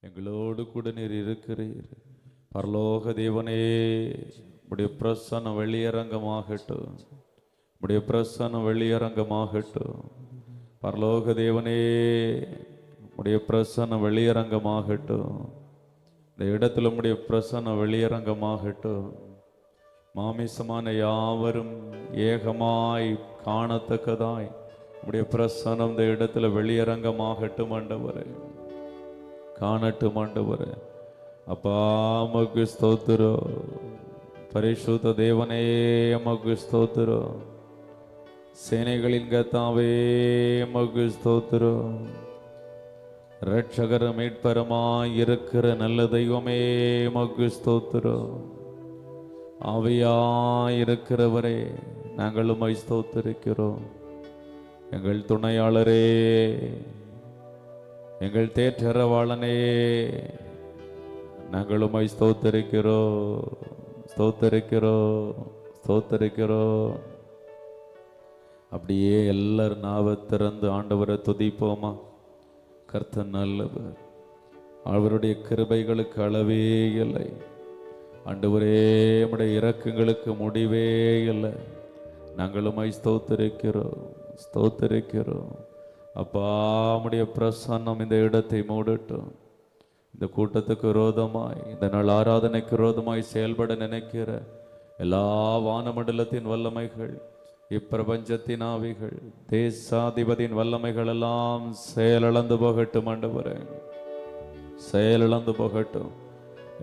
எங்களோடு கூட நீர் இருக்கிறீர். பரலோக தேவனே, உடைய பிரசன்னம் வெளியரங்கமாகட்டும், உடைய பிரசன்னம் வெளியரங்கமாகட்டும். பரலோக தேவனே, உடைய பிரசன்னம் வெளியரங்கமாகட்டும். இந்த இடத்துல உடைய பிரசன்னம் வெளியரங்கமாகட்டும். மாமிசமான யாவரும் ஏகமாய் காணத்தக்கதாய் உடைய பிரசன்னம் இந்த இடத்துல வெளியரங்கமாகட்டும் ஆண்டவரே, காணட்டும் ஆண்டவரே. அப்பா உமக்கு ஸ்தோத்திரம். பரிசுத்த தேவனே உமக்கு ஸ்தோத்திரம். சேனைகளின் கர்த்தாவே உமக்கு ஸ்தோத்திரம். இரட்சகர் மீட்பரமாய் இருக்கிற நல்ல தெய்வமே உமக்கு ஸ்தோத்திரம். ஆவியாய் இருக்கிறவரே நாங்கள் உம்மை ஸ்தோத்திரிக்கிறோம். எங்கள் துணையாளரே, எங்கள் தேற்றரவாளனே, நாங்கள் உம்மை ஸ்தோத்திரிக்கிறோம், ஸ்தோத்திரிக்கிறோம், ஸ்தோத்திரிக்கிறோம். அப்படியே எல்லாரும் நாவை திறந்து ஆண்டவரை துதிப்போமா? கர்த்தர் நல்லவர், அவருடைய கிருபைகளுக்கு அளவே இல்லை. ஆண்டவரே, உம்முடைய இரக்கங்களுக்கு முடிவே இல்லை. நாங்கள் உம்மை ஸ்தோத்திரிக்கிறோம், ஸ்தோத்திரிக்கிறோம். அப்பா, உம்முடைய பிரசன்னம் இந்த இடத்தை மூடட்டும். இந்த கூட்டத்துக்கு விரோதமாய், இந்த நாள் ஆராதனைக்கு விரோதமாய் செயல்பட நினைக்கிற எல்லா வானமண்டலத்தின் வல்லமைகள், இப்பிரபஞ்சத்தின் ஆவிகள், தேசாதிபதியின் வல்லமைகள் எல்லாம் செயலிழந்து போகட்டும் ஆண்டவரே, செயலிழந்து போகட்டும்.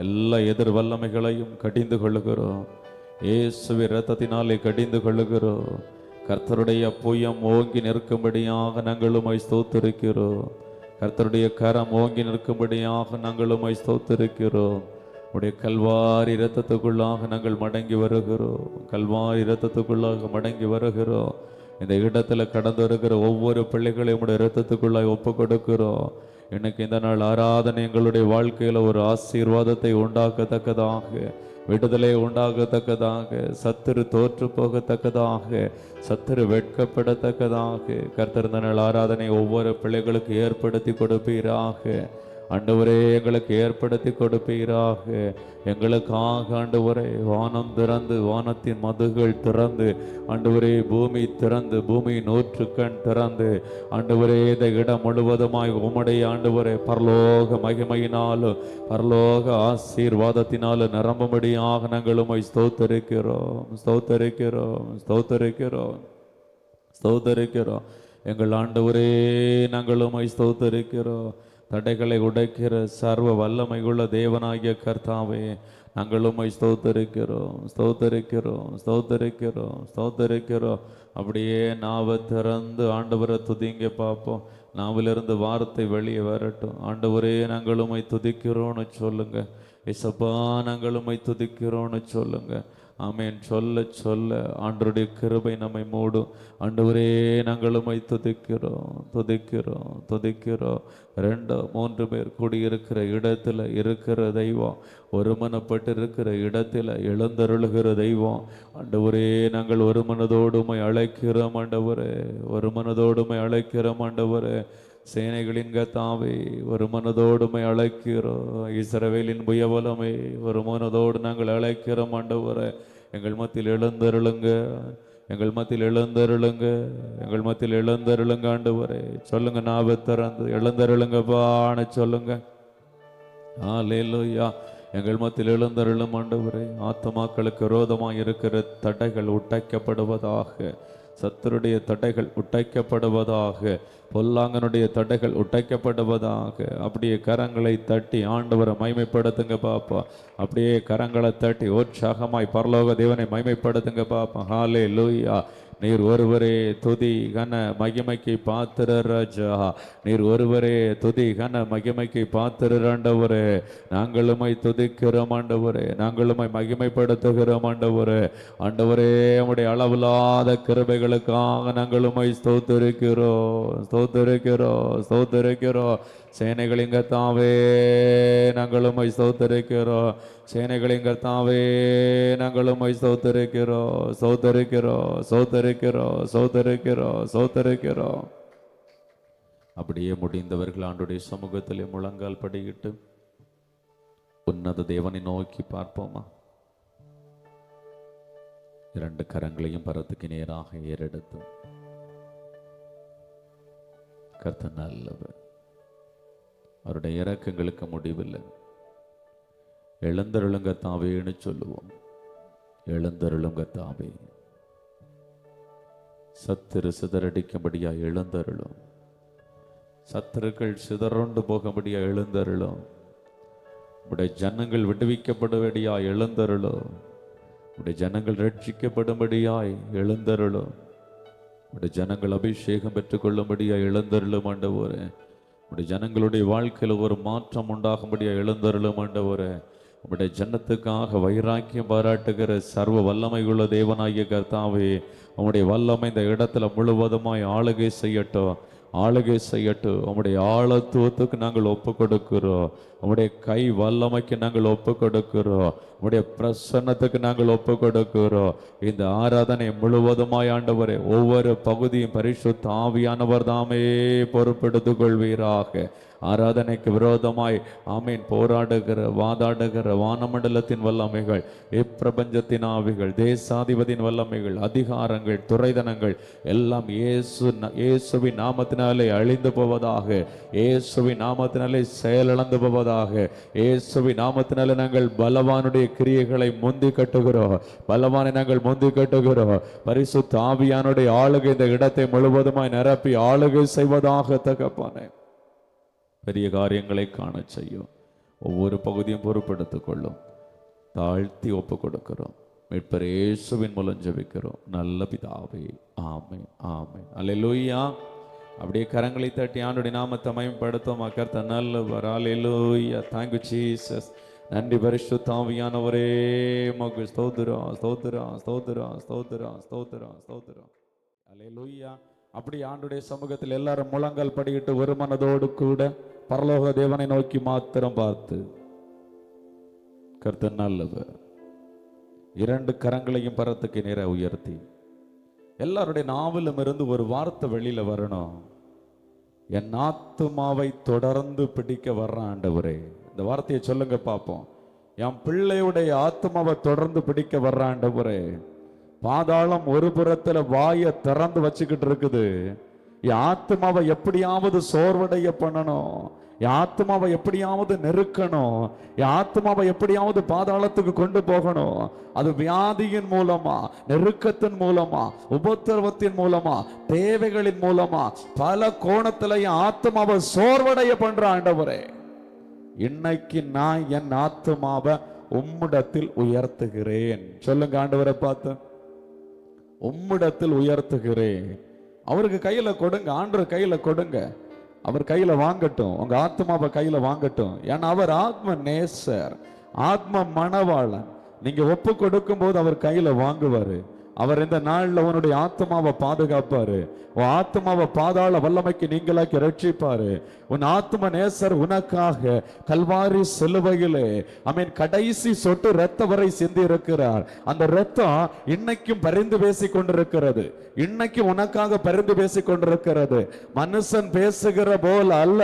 எல்லா எதிர் வல்லமைகளையும் கடிந்து கொள்ளுகிறோம். இயேசுவின் இரத்தத்தினாலே கடிந்து கொள்ளுகிறோம். கர்த்தருடைய புயம் ஓங்கி நிற்கும்படியாக நாங்கள் உம்மை ஸ்தோத்திரிக்கிறோம். கர்த்தருடைய கரம் ஓங்கி நிற்கும்படியாக நாங்கள் உம்மை ஸ்தோத்திரிக்கிறோம். உடைய கல்வாரி இரத்தத்துக்குள்ளாக நாங்கள் மடங்கி வருகிறோம். கல்வாரி இரத்தத்துக்குள்ளாக மடங்கி வருகிறோம். இந்த இடத்துல கடந்து வருகிற ஒவ்வொரு பிள்ளைகளையும் உடைய இரத்தத்துக்குள்ளாக ஒப்பு கொடுக்கிறோம். எனக்கு இந்த நாள் ஆராதனை எங்களுடைய வாழ்க்கையில் ஒரு ஆசீர்வாதத்தை உண்டாக்கத்தக்கதாக, விடுதலை உண்டாகத்தக்கதாக, சத்துரு தோற்று போகத்தக்கதாக, சத்துரு வெட்கப்படத்தக்கதாக கர்த்தர் இந்த நாள் ஆராதனை ஒவ்வொரு பிள்ளைகளுக்கு ஏற்படுத்தி கொடுப்பீராக. ஆண்டவரே, எங்களுக்கு ஏற்படுத்தி கொடுப்பீராக. எங்களுக்காக ஆண்டவரே வானம் திறந்து, வானத்தின் மதுகள் திறந்து, ஆண்டவரே பூமி திறந்து, பூமியின் ஊற்றுக்கண் திறந்து, ஆண்டவரே இந்த இடம் முழுவதுமாய் உம்முடைய ஆண்டவரே பரலோக மகிமையினாலும் பரலோக ஆசீர்வாதத்தினாலும் நிரம்பும்படியாக நாங்கள் உம்மை ஸ்தோத்தரிக்கிறோம், ஸ்தோத்தரிக்கிறோம், ஸ்தோத்தரிக்கிறோம், ஸ்தோத்தரிக்கிறோம். எங்கள் ஆண்டவரே, நாங்கள் உம்மை ஸ்தோத்தரிக்கிறோம். தடைகளை உடைக்கிற சர்வ வல்லமையுள்ள தேவனாகிய கர்த்தாவே, நாங்கள் உம்மை ஸ்தோத்தரிக்கிறோம், ஸ்தோத்தரிக்கிறோம், ஸ்தோத்தரிக்கிறோம், ஸ்தோத்தரிக்கிறோம். அப்படியே நாவை திறந்து ஆண்டவரை துதிங்க பார்ப்போம். நாவிலிருந்து வார்த்தை வெளியே வரட்டும். ஆண்டவரே, நாங்கள் உம்மை துதிக்கிறோன்னு சொல்லுங்க. இசப்பா, நாங்கள் உம்மை துதிக்கிறோன்னு சொல்லுங்க. ஆமேன். சொல்ல சொல்ல ஆண்டவருடைய கிருபை நம்மை மூடும். ஆண்டவரே, நாங்கள் உம்மை துதிக்கிறோம், துதிக்கிறோம், துதிக்கிறோம். 2-3 பேர் கூடியிருக்கிற இடத்துல இருக்கிற தெய்வம், ஒருமனப்பட்டு இருக்கிற இடத்துல எழுந்தருளுகிற தெய்வம். ஆண்டவரே, நாங்கள் ஒரு மனதோடு உம்மை அழைக்கிறோம் ஆண்டவரே, ஒரு மனதோடு உம்மை அழைக்கிறோம் ஆண்டவரே. சேனைகளின் கர்த்தாவே, ஒரு மனதோடு உம்மை அழைக்கிறோம். இஸ்ரவேலின் புயபலமே, ஒரு மனதோடு நாங்கள் அழைக்கிறோம் ஆண்டவரே. எங்கள் மத்தியில் எழுந்தருளுங்க, எங்கள் மத்தியில் எழுந்தருளுங்க, எங்கள் மத்தியில் எழுந்தருளுங்க ஆண்டவரே. சொல்லுங்க, நாவை திறந்து எழுந்தருளுங்கப்பான்னு சொல்லுங்க. ஹல்லேலூயா. எங்கள் மத்தியில் எழுந்தருளும் ஆண்டவரே. ஆத்துமாக்களுக்கு விரோதமாக இருக்கிற தடைகள் உடைக்கப்படுவதாக, சத்துருடைய தடைகள் உடைக்கப்படுவதாக, பொல்லாங்கனுடைய தடைகள் உடைக்கப்படுவதாக. அப்படியே கரங்களை தட்டி ஆண்டவரை மைமைப்படுத்துங்க பாப்பா. அப்படியே கரங்களை தட்டி உற்சாகமாய் பரலோக தேவனை மைமைப்படுத்துங்க பாப்பா. ஹல்லேலூயா. நீர் ஒருவரே துதி கன மகிமைக்கு பாத்திர ராஜா, நீர் ஒருவரே துதி கன மகிமைக்கு பாத்திர ஆண்டவரே. நாங்கள் உம்மை துதிக்கிறோம் ஆண்டவரே, நாங்கள் உம்மை மகிமைப்படுத்துகிறோம் ஆண்டவரே. ஆண்டவரே, உம்முடைய அளவில்லாத கிருபைகளுக்காக நாங்கள் உம்மை ஸ்தோத்திரிக்கிறோம், ஸ்தோத்திரிக்கிறோம், ஸ்தோத்திரிக்கிறோம். சேனைகளின் கர்த்தாவே, நாங்கள் உம்மை ஸ்தோத்திரிக்கிறோம். சேனைகளின் கர்த்தாவே, நாங்கள் உம்மை ஸ்தோத்திரிக்கிறோம், ஸ்தோத்திரிக்கிறோம், ஸ்தோத்திரிக்கிறோம், ஸ்தோத்திரிக்கிறோம், ஸ்தோத்திரிக்கிறோம். அப்படியே முடிந்தவர்கள் ஆண்டுடைய சமூகத்திலே முழங்கால் படியிட்டு உன்னத தேவனை நோக்கி பார்ப்போமா? இரண்டு கரங்களையும் பரத்துக்கு நேராக ஏறெடுத்து, கர்த்தர் நல்லவர், அவருடைய இரக்கங்களுக்கு முடிவில்லை. எழுந்தருளும் கர்த்தாவேன்னு சொல்லுவோம். எழுந்தருளும் கர்த்தாவே, சத்துரு சிதறடிக்கும்படியா எழுந்தருளும், சத்துருக்கள் சிதறொண்டு போகும்படியா எழுந்தருளும், உடைய ஜனங்கள் விடுவிக்கப்படும்படியா எழுந்தருளும், உடைய ஜனங்கள் ரட்சிக்கப்படும்படியாய் எழுந்தருளும், உடைய ஜனங்கள் அபிஷேகம் பெற்றுக்கொள்ளும்படியா எழுந்தருளும் ஆண்டவரே. உடைய ஜனங்களுடைய வாழ்க்கையில் ஒரு மாற்றம் உண்டாகும்படியா எழுந்தருளும் ஆண்டவரே. உடைய ஜனத்துக்காக வைராக்கியம் பாராட்டுகிற சர்வ வல்லமை உள்ள தேவனாகிய கர்த்தாவே, உம்முடைய வல்லமை இந்த இடத்துல முழுவதுமாய் ஆளுகை செய்யட்டும், ஆளுகை செய்யட்டும். உம்முடைய ஆழத்துவத்துக்கு நாங்கள் ஒப்பு கொடுக்கிறோம். உம்முடைய கை வல்லமைக்கு நாங்கள் ஒப்பு கொடுக்கிறோம். உம்முடைய பிரசன்னத்துக்கு நாங்கள் ஒப்பு கொடுக்கிறோம். இந்த ஆராதனை முழுவதுமாய் ஆண்டவரே, ஒவ்வொரு பகுதியும் பரிசுத்த ஆவியானவர் தாமே பொறுப்பெடுத்துக் கொள்வீராக. ஆராதனைக்கு விரோதமாய் ஆமீன் போராடுகிற வாதாடுகிற வானமண்டலத்தின் வல்லமைகள், இப்பிரபஞ்சத்தின் ஆவிகள், தேசாதிபதியின் வல்லமைகள், அதிகாரங்கள், துறைதனங்கள் எல்லாம் இயேசுவின் நாமத்தினாலே அழிந்து போவதாக, இயேசுவின் நாமத்தினாலே செயலிழந்து போவதாக. இயேசுவின் நாமத்தினாலே நாங்கள் பலவானுடைய கிரியைகளை முந்தி கட்டுகிறோம், பலவானை நாங்கள் முந்தி கட்டுகிறோம். பரிசுத்த ஆவியானுடைய ஆளுகை இந்த இடத்தை முழுவதுமாய் நிரப்பி ஆளுகை செய்வதாக தகப்பனே. பெரிய காரியங்களை காண செய்யும். ஒவ்வொரு பகுதியும் பொறுப்பெடுத்துக் கொள்ளும். தாழ்த்தி ஒப்பு கொடுக்கிறோம். மீட்பர் இயேசுவின் மூலம் ஜெபிக்கிறோம் நல்ல பிதாவே, ஆமென், ஆமென். அல்லேலூயா. அப்படியே கரங்களை தட்டி ஆண்டுடைய நாமத்தை மகிமைப்படுத்தும். கர்த்தர் நல்லவர். அல்லேலூயா. Thank you Jesus. நன்றி பரிசுத்த ஆவியானவரே, உமக்கு ஸ்தோத்திரம், ஸ்தோத்திரம், ஸ்தோத்திரம், ஸ்தோத்திரம், ஸ்தோத்திரம், ஸ்தோத்திரம். அல்லேலூயா. அப்படி ஆண்டுடைய சமூகத்தில் எல்லாரும் முழங்கால் படியிட்டு ஒரு மனதோடு கூட பரலோக தேவனை நோக்கி மாத்திரம் பார்த்து, கர்த்தர் நல்லவர், இரண்டு கரங்களையும் பரத்துக்கு நேர உயர்த்தி எல்லாருடைய நாவிலும் இருந்து ஒரு வார்த்தை வெளியில வரணும். என் ஆத்துமாவை தொடர்ந்து பிடிக்க வர்ற ஆண்டவரே. இந்த வார்த்தையை சொல்லுங்க பார்ப்போம். என் பிள்ளையுடைய ஆத்துமாவை தொடர்ந்து பிடிக்க வர்ற ஆண்டவரே. பாதாளம் ஒரு புறத்துல வாயை திறந்து வச்சுக்கிட்டு இருக்குது. என் ஆத்மாவை எப்படியாவது சோர்வடைய பண்ணணும், என் ஆத்மாவை எப்படியாவது நெருக்கணும், என் ஆத்மாவை எப்படியாவது பாதாளத்துக்கு கொண்டு போகணும். அது வியாதியின் மூலமா, நெருக்கத்தின் மூலமா, உபத்திரவத்தின் மூலமா, தேவைகளின் மூலமா, பல கோணத்துல என் ஆத்மாவை சோர்வடைய பண்ற ஆண்டவரே, இன்னைக்கு நான் என் ஆத்மாவை உம்மிடத்தில் உயர்த்துகிறேன். சொல்லுங்க ஆண்டவரை பார்த்து, உம்மிடத்தில் உயர்த்துகிறேன். அவருக்கு கையில கொடுங்க, ஆண்டவர் கையில கொடுங்க, அவர் கையில வாங்கட்டும், உங்க ஆத்மாவை கையில வாங்கட்டும். ஏன்னா அவர் ஆத்ம நேசர், ஆத்ம மணவாளன். நீங்க ஒப்பு கொடுக்கும் போது அவர் கையில வாங்குவாரு. அவர் இந்த நாள்ல உன்னுடைய ஆத்மாவை பாதுகாப்பாரு. உன் ஆத்மாவை பாதாள வல்லமைக்கு நீங்களாக்கி ரட்சிப்பாரு. உன் ஆத்ம நேசர் உனக்காக கல்வாரி சிலுவையிலே கடைசி சொட்டு ரத்த வரை சிந்தி இருக்கிறார். அந்த ரத்தம் இன்னைக்கும் பரிந்து பேசி கொண்டிருக்கிறது, இன்னைக்கு உனக்காக பரிந்து பேசி கொண்டிருக்கிறது. மனுஷன் பேசுகிற போல அல்ல,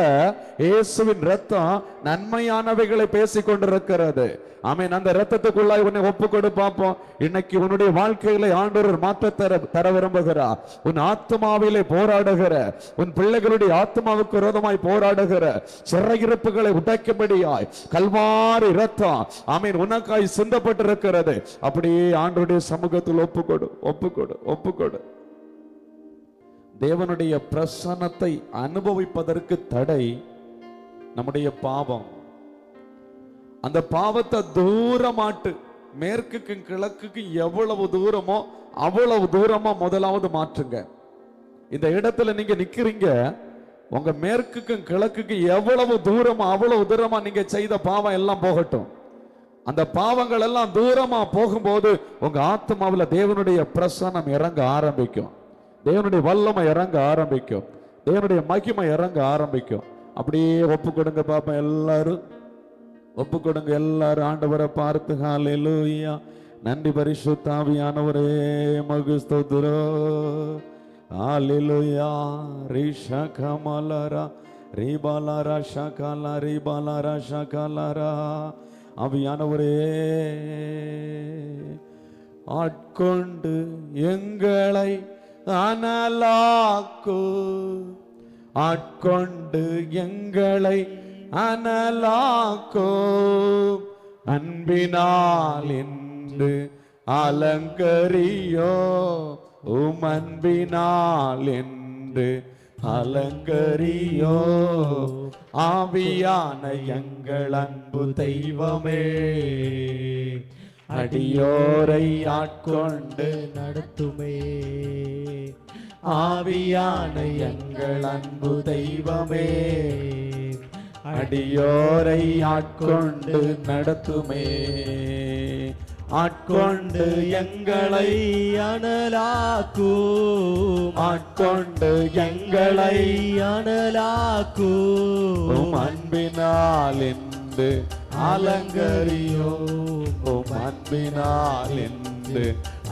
இயேசுவின் ரத்தம் நன்மையானவைகளை பேசி கொண்டிருக்கிறது. ஆமென். அந்த ரத்தத்துக்குள்ளாய் உன்னை ஒப்பு கொடு பார்ப்போம். இன்னைக்கு உன்னுடைய வாழ்க்கையில ஆண்டவர் மாற்ற தர விரும்புகிறார். உன் ஆத்மாவிலே போராடுகிற, உன் பிள்ளைகளுடைய ஆத்மாவுக்கு விரோதமாய் போராடுகிற சிறையிருப்புகளை உடைக்கும்படியாய் கல்வாரி ரத்தம் ஆமென் உனக்காய் சிந்தப்பட்டிருக்கிறது. அப்படியே ஆண்டவருடைய சமூகத்தில் ஒப்புக்கொடு, ஒப்புக்கொடு, ஒப்புக்கொடு. தேவனுடைய பிரசன்னத்தை அனுபவிப்பதற்கு தடை நம்முடைய பாவம். அந்த பாவத்தை தூரமாட்டு, மேற்குக்கும் கிழக்குக்கும் எவ்வளவு தூரமோ அவ்வளவு தூரமா முதலாவது மாற்றுங்க. இந்த இடத்துல நீங்க நிக்கிறீங்க, உங்க மேற்குக்கும் கிழக்குக்கும் எவ்வளவு தூரமா அவ்வளவு தூரமா நீங்க செய்த பாவம் எல்லாம் போகட்டும். அந்த பாவங்கள் எல்லாம் தூரமா போகும்போது உங்க ஆத்மாவில் தேவனுடைய பிரசன்னம் இறங்க ஆரம்பிக்கும், தேவனுடைய வல்லமை இறங்க ஆரம்பிக்கும், தேவனுடைய மகிமை இறங்க ஆரம்பிக்கும். அப்படியே ஒப்பு கொடுங்க பாப்பா, எல்லாரும் ஒப்பு கொடுங்க. எல்லாரும் ஆண்டவரை பார்த்து ஹல்லேலூயா. நன்றி பரிசுத்த ஆவியானவரே, மகு ஸ்தோத்திரம். ஹalleluya. ரிஷகமலரா ரிபலரா ஷகல ரிபலரா ஷகலரா. ஆவியானவரே ஆட்கொண்டு எங்களை அனலாக்கு, ஆட்கொண்டு எங்களை அனலாக்கு. அன்பினால் என்று அலங்கரியோ, உம் அன்பினால் என்று அலங்கரியோ. ஆவியான எங்கள் அன்பு தெய்வமே, அடியோரை ஆட்கொண்டு நடத்துமே. ஆவியான எங்கள் அன்பு தெய்வமே, அடியோரை ஆட்கொண்டு நடத்துமே. ஆட்கொண்டு எங்களை அனலாக்கும், ஆட்கொண்டு எங்களை அனலாக்கும். அன்பினால் என்று அலங்கரியோ, உம் அன்பினால் என்று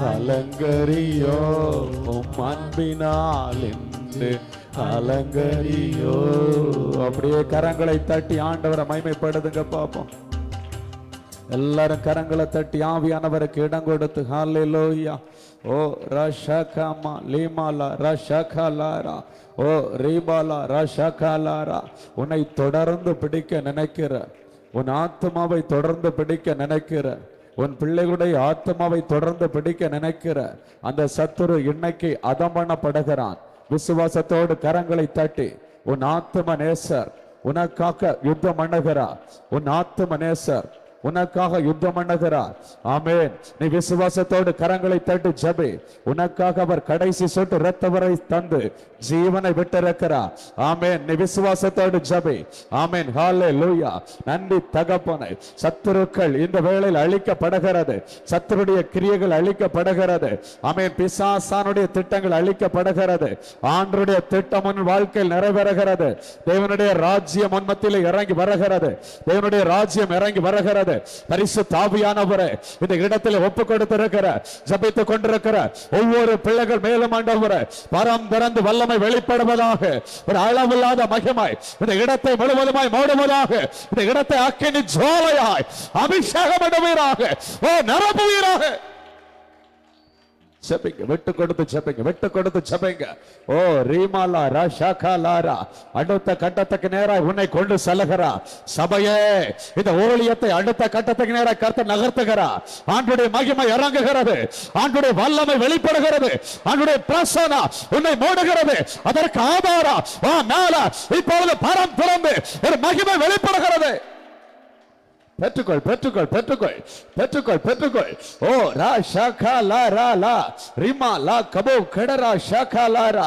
அலங்கரியோ, உம் அன்பினால் என்று அலங்கரியோ. அப்படியே கரங்களை தட்டி ஆண்டவரை மகிமைப்படுத்துங்க பாப்போம். எல்லாரும் கரங்களை தட்டி ஆவியானவருக்கு இடம் கொடுத்து ஹalleluya. ஓ ரஷகமா லீமாலா ரஷகலாரா, ஓ ரீபாலா ரஷகலாரா. உன்னை தொடர்ந்து பிடிக்க நினைக்கிற, உன் ஆத்மாவை தொடர்ந்து பிடிக்க நினைக்கிற, உன் பிள்ளைகளுடைய ஆத்மாவை தொடர்ந்து பிடிக்க நினைக்கிற அந்த சத்துரு இன்னைக்கு அதம் பண்ணப்படுகிறான். விசுவாசத்தோடு கரங்களை தட்டி உன் ஆத்ம நேசர் உனக்காக யுத்தம் பண்ணுகிறார். உன் ஆத்ம நேசர் உனக்காக யுத்தம் பண்ணுகிறார். ஆமென். நீ விசுவாசத்தோடு கரங்களை தட்டி ஜெபி. உனக்காக அவர் கடைசி சொட்டு இரத்த வரை தந்து ஜீவனை விட்டிருக்கிறார். ஆமென். நீ விசுவாசத்தோடு ஜெபி. ஆமென். ஹalleluya. நன்றி தகப்பனே. சத்துருக்கள் இந்த வேளையில் அழிக்கப்படுகிறது. சத்துருடைய கிரியைகள் அழிக்கப்படுகிறது. ஆமென். பிசாசானுடைய திட்டங்கள் அழிக்கப்படுகிறது. ஆண்டவருடைய திட்டம் உன் வாழ்க்கையில் நிறைவேறுகிறது. தேவனுடைய ராஜ்யம் உன் மத்தியிலே இறங்கி வருகிறது. தேவனுடைய ராஜ்யம் இறங்கி வருகிறது. பரிசுத்த ஆவியானவரே இந்த இடத்தில் ஒப்பு கொடுத்திருக்கிற, ஜெபித்துக் கொண்டிருக்கிற ஒவ்வொரு பிள்ளைகள் மேலும் ஆண்டவரே பரம் திறந்து வல்லமை வெளிப்படுவதாக, ஒரு அளவில்லாத மகிமை இந்த இடத்தை முழுவதுமாய் மூடுவதாக, இந்த இடத்தை அக்கினி ஜுவாலையாய் அபிஷேகம் பண்ணுவீராக, ஓ நிரப்புவீராக. ஜெபிங்க, விட்டு கொடுத்து ஜெபிங்க, விட்டு கொடுத்து ஜெபிங்க. ஓ ரீமாலா ரஷகலாரா. அடுத்த கட்டத்துக்கு நேராக உன்னை கொண்டு செல்லுகிறார். சபையே இந்த ஊழியத்தை அடுத்த கட்டத்துக்கு நேராக கர்த்தர் நகர்த்துகிறார். ஆண்டவருடைய மகிமை இறங்குகிறது, ஆண்டவருடைய வல்லமை வெளிப்படுகிறது, ஆண்டவருடைய பிரசன்னம் உன்னை மூடுகிறது. அதற்கு ஆதாரம் இப்பொழுது பரம் திறந்து ஒரு மகிமை வெளிப்படுகிறது. பெற்றுக்கொள், பெற்றுக்கொள், பெற்றுக்கொள், பெற்றுக்கொள், பெற்றுக்கொள். ஓ ரா ஷகலா ரா லா ரிமா லா கபோ கடரா ஷகலாரா.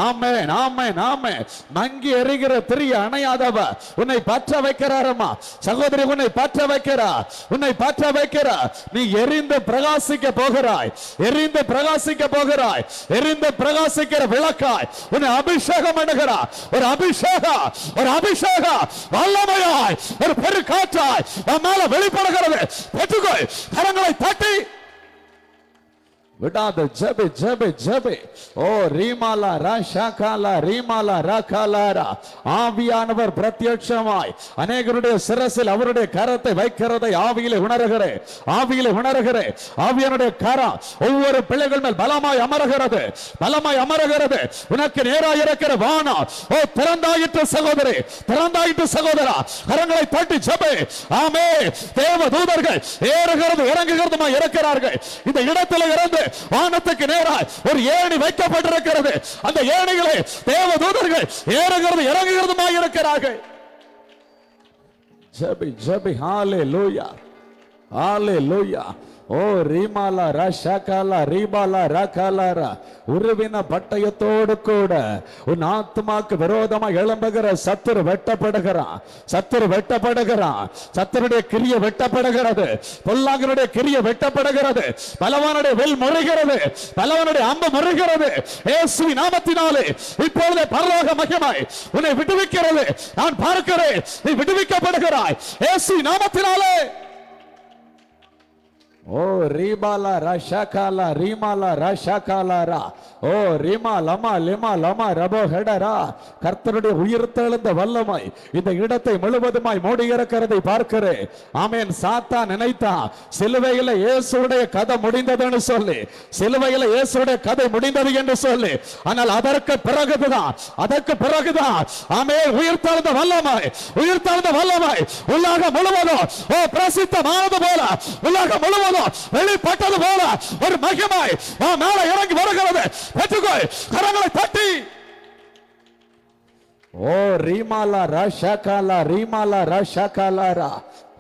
ஆமென், ஆமென், ஆமென். மங்கி எரிகிற திரிய அணையாதவ உன்னை பற்ற வைக்கிறாரம்மா. சகோதரி உன்னை பற்ற வைக்கிறார், உன்னை பற்ற வைக்கிறார். நீ எரிந்து பிரகாசிக்க போகிறாய், எரிந்து பிரகாசிக்க போகிறாய். எரிந்து பிரகாசிக்கிற விளக்காய் உன்னை அபிஷேகம் பண்ணுகிறார். ஒரு அபிஷேகம், ஒரு அபிஷேகம் வல்லமையாய் ஒரு பெருக்காற்றாய் மேல வெளிப்படுகிறது. பெற்றுக்கொள், கரங்களை தட்டி விடாத ஜெபி, ஜெபி, ஜெபி. ஓ ரீமாலா ராஷாகாலா ரீமாலா ராகாலாரா. ஆவியானவர் பிரத்யட்சமாய் அநேகருடைய சிரசில் அவருடைய கரத்தை வைக்கிறதை ஆவியிலே உணர்கிறேன், ஆவியிலே உணர்கிறேன். ஆவியானுடைய கரம் ஒவ்வொரு பிள்ளைகள் மேல் பலமாய் அமருகிறது, பலமாய் அமருகிறது. உனக்கு நேராக இருக்கிற வானம் ஓ திறந்தாயிற்று சகோதரி, திறந்தாயிற்று சகோதரா. கரங்களை தட்டி ஜெபி. ஆமே. தேவ தூதர்கள் ஏறுகிறது இறங்குகிறதுமா இருக்கிறார்கள். இந்த இடத்தில் இருந்து வானத்துக்கு நேராய் ஒரு ஏணி வைக்கப்பட்டிருக்கிறது. அந்த ஏணிகளை தேவ தூதர்கள் ஏறுகிறது இறங்குகிறதுமாய் இருக்கிறார்கள். JP, JP. ஹalleluya, ஹalleluya. ஓ ரீமாலா ரஷகலா ரீபாலா ரகலாரா. உருவின பட்டயத்தோடு கூட உன் ஆத்மாக்கு விரோதமாக எழும்புகிற சத்துரு வெட்டப்படுகிறான், சத்துரு வெட்டப்படுகிறான். சத்துருடைய கிரியை வெட்டப்படுகிறது, பொல்லாங்கனுடைய கிரியை வெட்டப்படுகிறது. பலவானுடைய வில் முறைகிறது, பலவானுடைய அம்பு முறைகிறது. இயேசுவின் நாமத்தினாலே இப்பொழுது பரலோக மகிமை உன்னை விடுவிக்கிறது. நான் பார்க்கிறேன், நீ விடுவிக்கப்படுகிறாய் இயேசுவின் நாமத்தினாலே. ஓ ரீபாலா ரஷகாலா ரீமாலா ரஷகாலாரா ஓ ரீமா லமா லிமா லமா ரபோ ஹெடரா. கர்த்தருடைய உயிர்த்தெழுந்த வல்லமை இந்த இடத்தை முழுவதுமாய் மூடி இருக்கிறதை பார்க்கிறேன். ஆமென். சாத்தான் நினைத்தான் சிலுவையில் இயேசுடைய கதை முடிந்ததுன்னு சொல்லி, சிலுவையில் இயேசுடைய கதை முடிந்தது என்று சொல்லி. ஆனால் அதற்கு பிறகுதான் ஆமென் உயிர்த்தெழுந்த வல்லமை, உயிர்த்தெழுந்த வல்லமை உலகம் முழுவதும் ஓ பிரசித்தமானது போல, உலகம் முழுவதும் வெளிப்பட்டது போல ஒரு மகிமை மேல இறங்கி வருகிறது. பெற்றுக்கொள், கரங்களை தட்டி. ஓ ரீமாலா ரஷகாலா ரீமாலா ரஷகாலாரா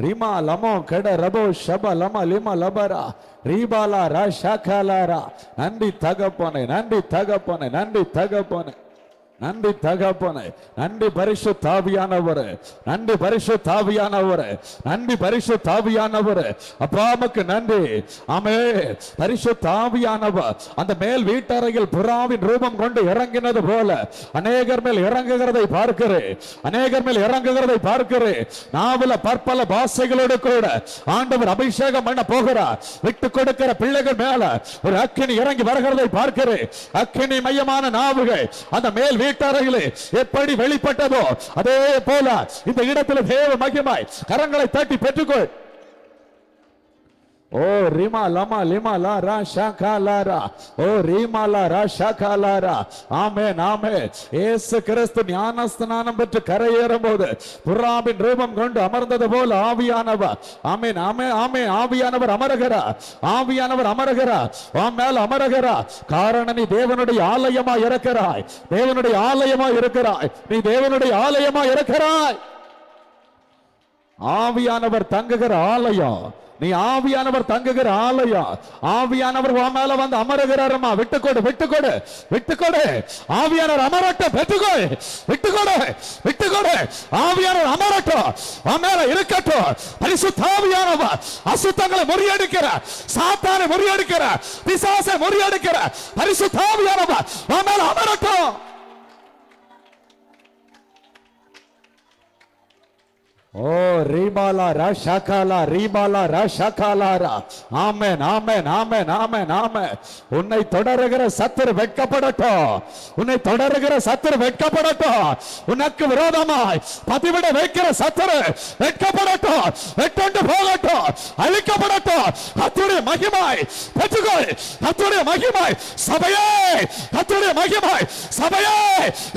ரீமா லமோ கட ரபோ ஷப லமா லிமா லபரா ரீபாலா ரஷகாலாரா. நன்றி தகப்பனே, நன்றி தகப்பனே, நன்றி தகப்பனே, நன்றி தகப்பனே, நன்றி பரிசுத்த ஆவியானவரே, நன்றி பரிசுத்த ஆவியானவரே, நன்றி பரிசுத்த ஆவியானவரே. அப்பாவுக்கு நன்றி. ஆமென். பரிசுத்த ஆவியானவர் அந்த மேல் வீட்டறையில் புறாவின் ரூபம் கொண்டு இறங்கினது போல அநேகர் மேல் இறங்குகிறதை பார்க்கிறேன், அநேகர் மேல் இறங்குகிறதை பார்க்கிறேன். நாவல பற்பல பாஷைகளோடு கூட ஆண்டவர் அபிஷேகம் பண்ண போகிறார். விட்டு கொடுக்கிற பிள்ளைகள் மேல ஒரு அக்கினி இறங்கி வருகிறதை பார்க்கிறேன். அக்கினி மையமான நாவுகள் அந்த மேல் வீட்டறையிலே எப்படி வெளிப்பட்டதோ அதே போல இந்த இடத்தில் தேவ மகிமை. கரங்களை தட்டி பெற்றுக்கொள். ஓ ரிமா லமா லிமா லா ரா ஷாகாலாரா ஓ ரீமா லா ரா ஷாகாலாரா. ஆமென், ஆமென். இயேசு கிறிஸ்து ஞானஸ்நானம் பெற்று கரையேறும் போது புறாவின் ரூபம் கொண்டு அமர்ந்தது போல ஆவியானவர், ஆமென், ஆமென், ஆமென், ஆவியானவர் அமருகிறார், ஆவியானவர் அமருகிறார், மேல் அமருகிறார். காரணம் நீ தேவனுடைய ஆலயமா இருக்கிறாய், தேவனுடைய ஆலயமா இருக்கிறாய், நீ தேவனுடைய ஆலயமா இருக்கிறாய். ஆவியானவர் தங்குகிற ஆலயம், நீ ஆவியானவர் தங்குகிற ஆலயம். ஆவியானவர் மேல வந்து அமருகிறாரம்மா. விட்டுக்கொடு, விட்டுக்கொடு, விட்டுக்கொடு. ஆவியானவர் அமரட்டும். பெற்றுக்கொள். விட்டுக்கொடு, விட்டுக்கொடு. ஆவியானவர் அமரட்டும், மேல இருக்கட்டும். பரிசுத்த ஆவியானவர் அசுத்தங்களை முறியடிக்கிற, சாத்தானை முறியடிக்கிற, பிசாசை முறியடிக்கிற பரிசுத்த ஆவியானவர் மேல அமரட்டும். ஓ ரீபாலா ரஷகாலா ரீபாலா ரஷகாலாரா. ஆமென், ஆமென், ஆமென், ஆமென், ஆமென். உன்னை தொடருகிற சத்துரு வெட்கப்படட்டும், உன்னை தொடருகிற சத்துரு வெட்கப்படட்டும். உனக்கு விரோதமாய் பதிவிட வைக்கிற சத்துரு வெட்கப்படட்டும், வெட்டொண்டு போகட்டும், அழிக்கப்படட்டும். கர்த்தருடைய மகிமை பெற்றுக்கொள், கர்த்தருடைய மகிமை சபையே, கர்த்தருடைய மகிமை சபையே,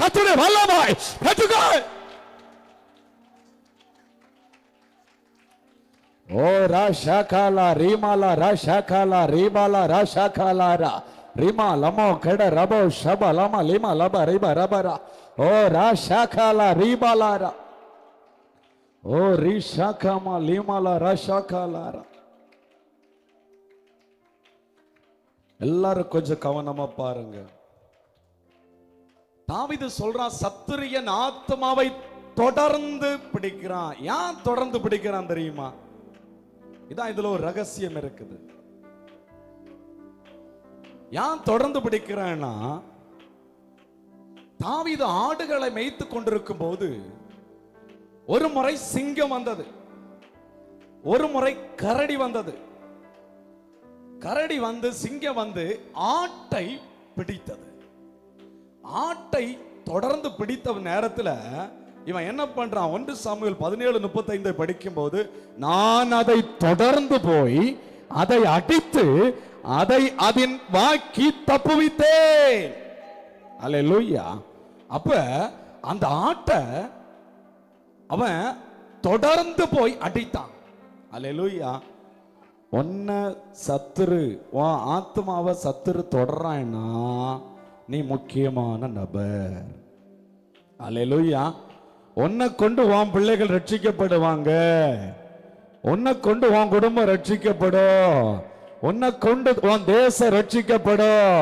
கர்த்தருடைய வல்லமை பெற்றுக்கொள். ஓ ராஷாகாலா ரீமாலா ராஷாகாலா ரீபாலா ராஷாகாலாரா ரீமா லமோ கட ரபோ ஷப லமா லிமா லப ரிபா ரபரா ஓ ராஷாகாலா ரீபாலாரா ஓ ரீஷாகாமா லிமாலா ராஷாகாலாரா. எல்லாரும் கொஞ்சம் கவனமா பாருங்க. தாவீது சொல்றான், சத்துரு என் ஆத்மாவை தொடர்ந்து பிடிக்கிறான். ஏன் தொடர்ந்து பிடிக்கிறான் தெரியுமா? இதான் இதுல ஒரு ரகசியம் இருக்குது. ஏன் தொடர்ந்து பிடிக்கிறேன்னா, தாவீது ஆடுகளை மேய்த்து கொண்டிருக்கும் போது ஒரு முறை சிங்கம் வந்தது, ஒரு முறை கரடி வந்தது. கரடி வந்து சிங்கம் வந்து ஆட்டை பிடித்தது. ஆட்டை தொடர்ந்து பிடித்த நேரத்தில் இவன் என்ன பண்றான்? 1 சாமுவேல் 17:35 படிக்கும் போது, நான் அதை தொடர்ந்து போய் அதை அடித்து அதை அதன் வாக்கி தப்புவித்தேன். அல்லேலூயா. அப்ப அந்த ஆட்டை அவன் தொடர்ந்து போய் அடித்தான். அல்லேலூயா. ஒன்ன சத்துரு உன் ஆத்மாவை சத்துரு தொடறான்னா நீ முக்கியமான நபர். அல்லேலூயா. உன்னை கொண்டு உன் பிள்ளைகள் ரட்சிக்கப்படுவாங்க, உன்னை கொண்டு உன் குடும்பம் ரட்சிக்கப்படும், உன்னை கொண்டு உன் தேசம் ரட்சிக்கப்படும்.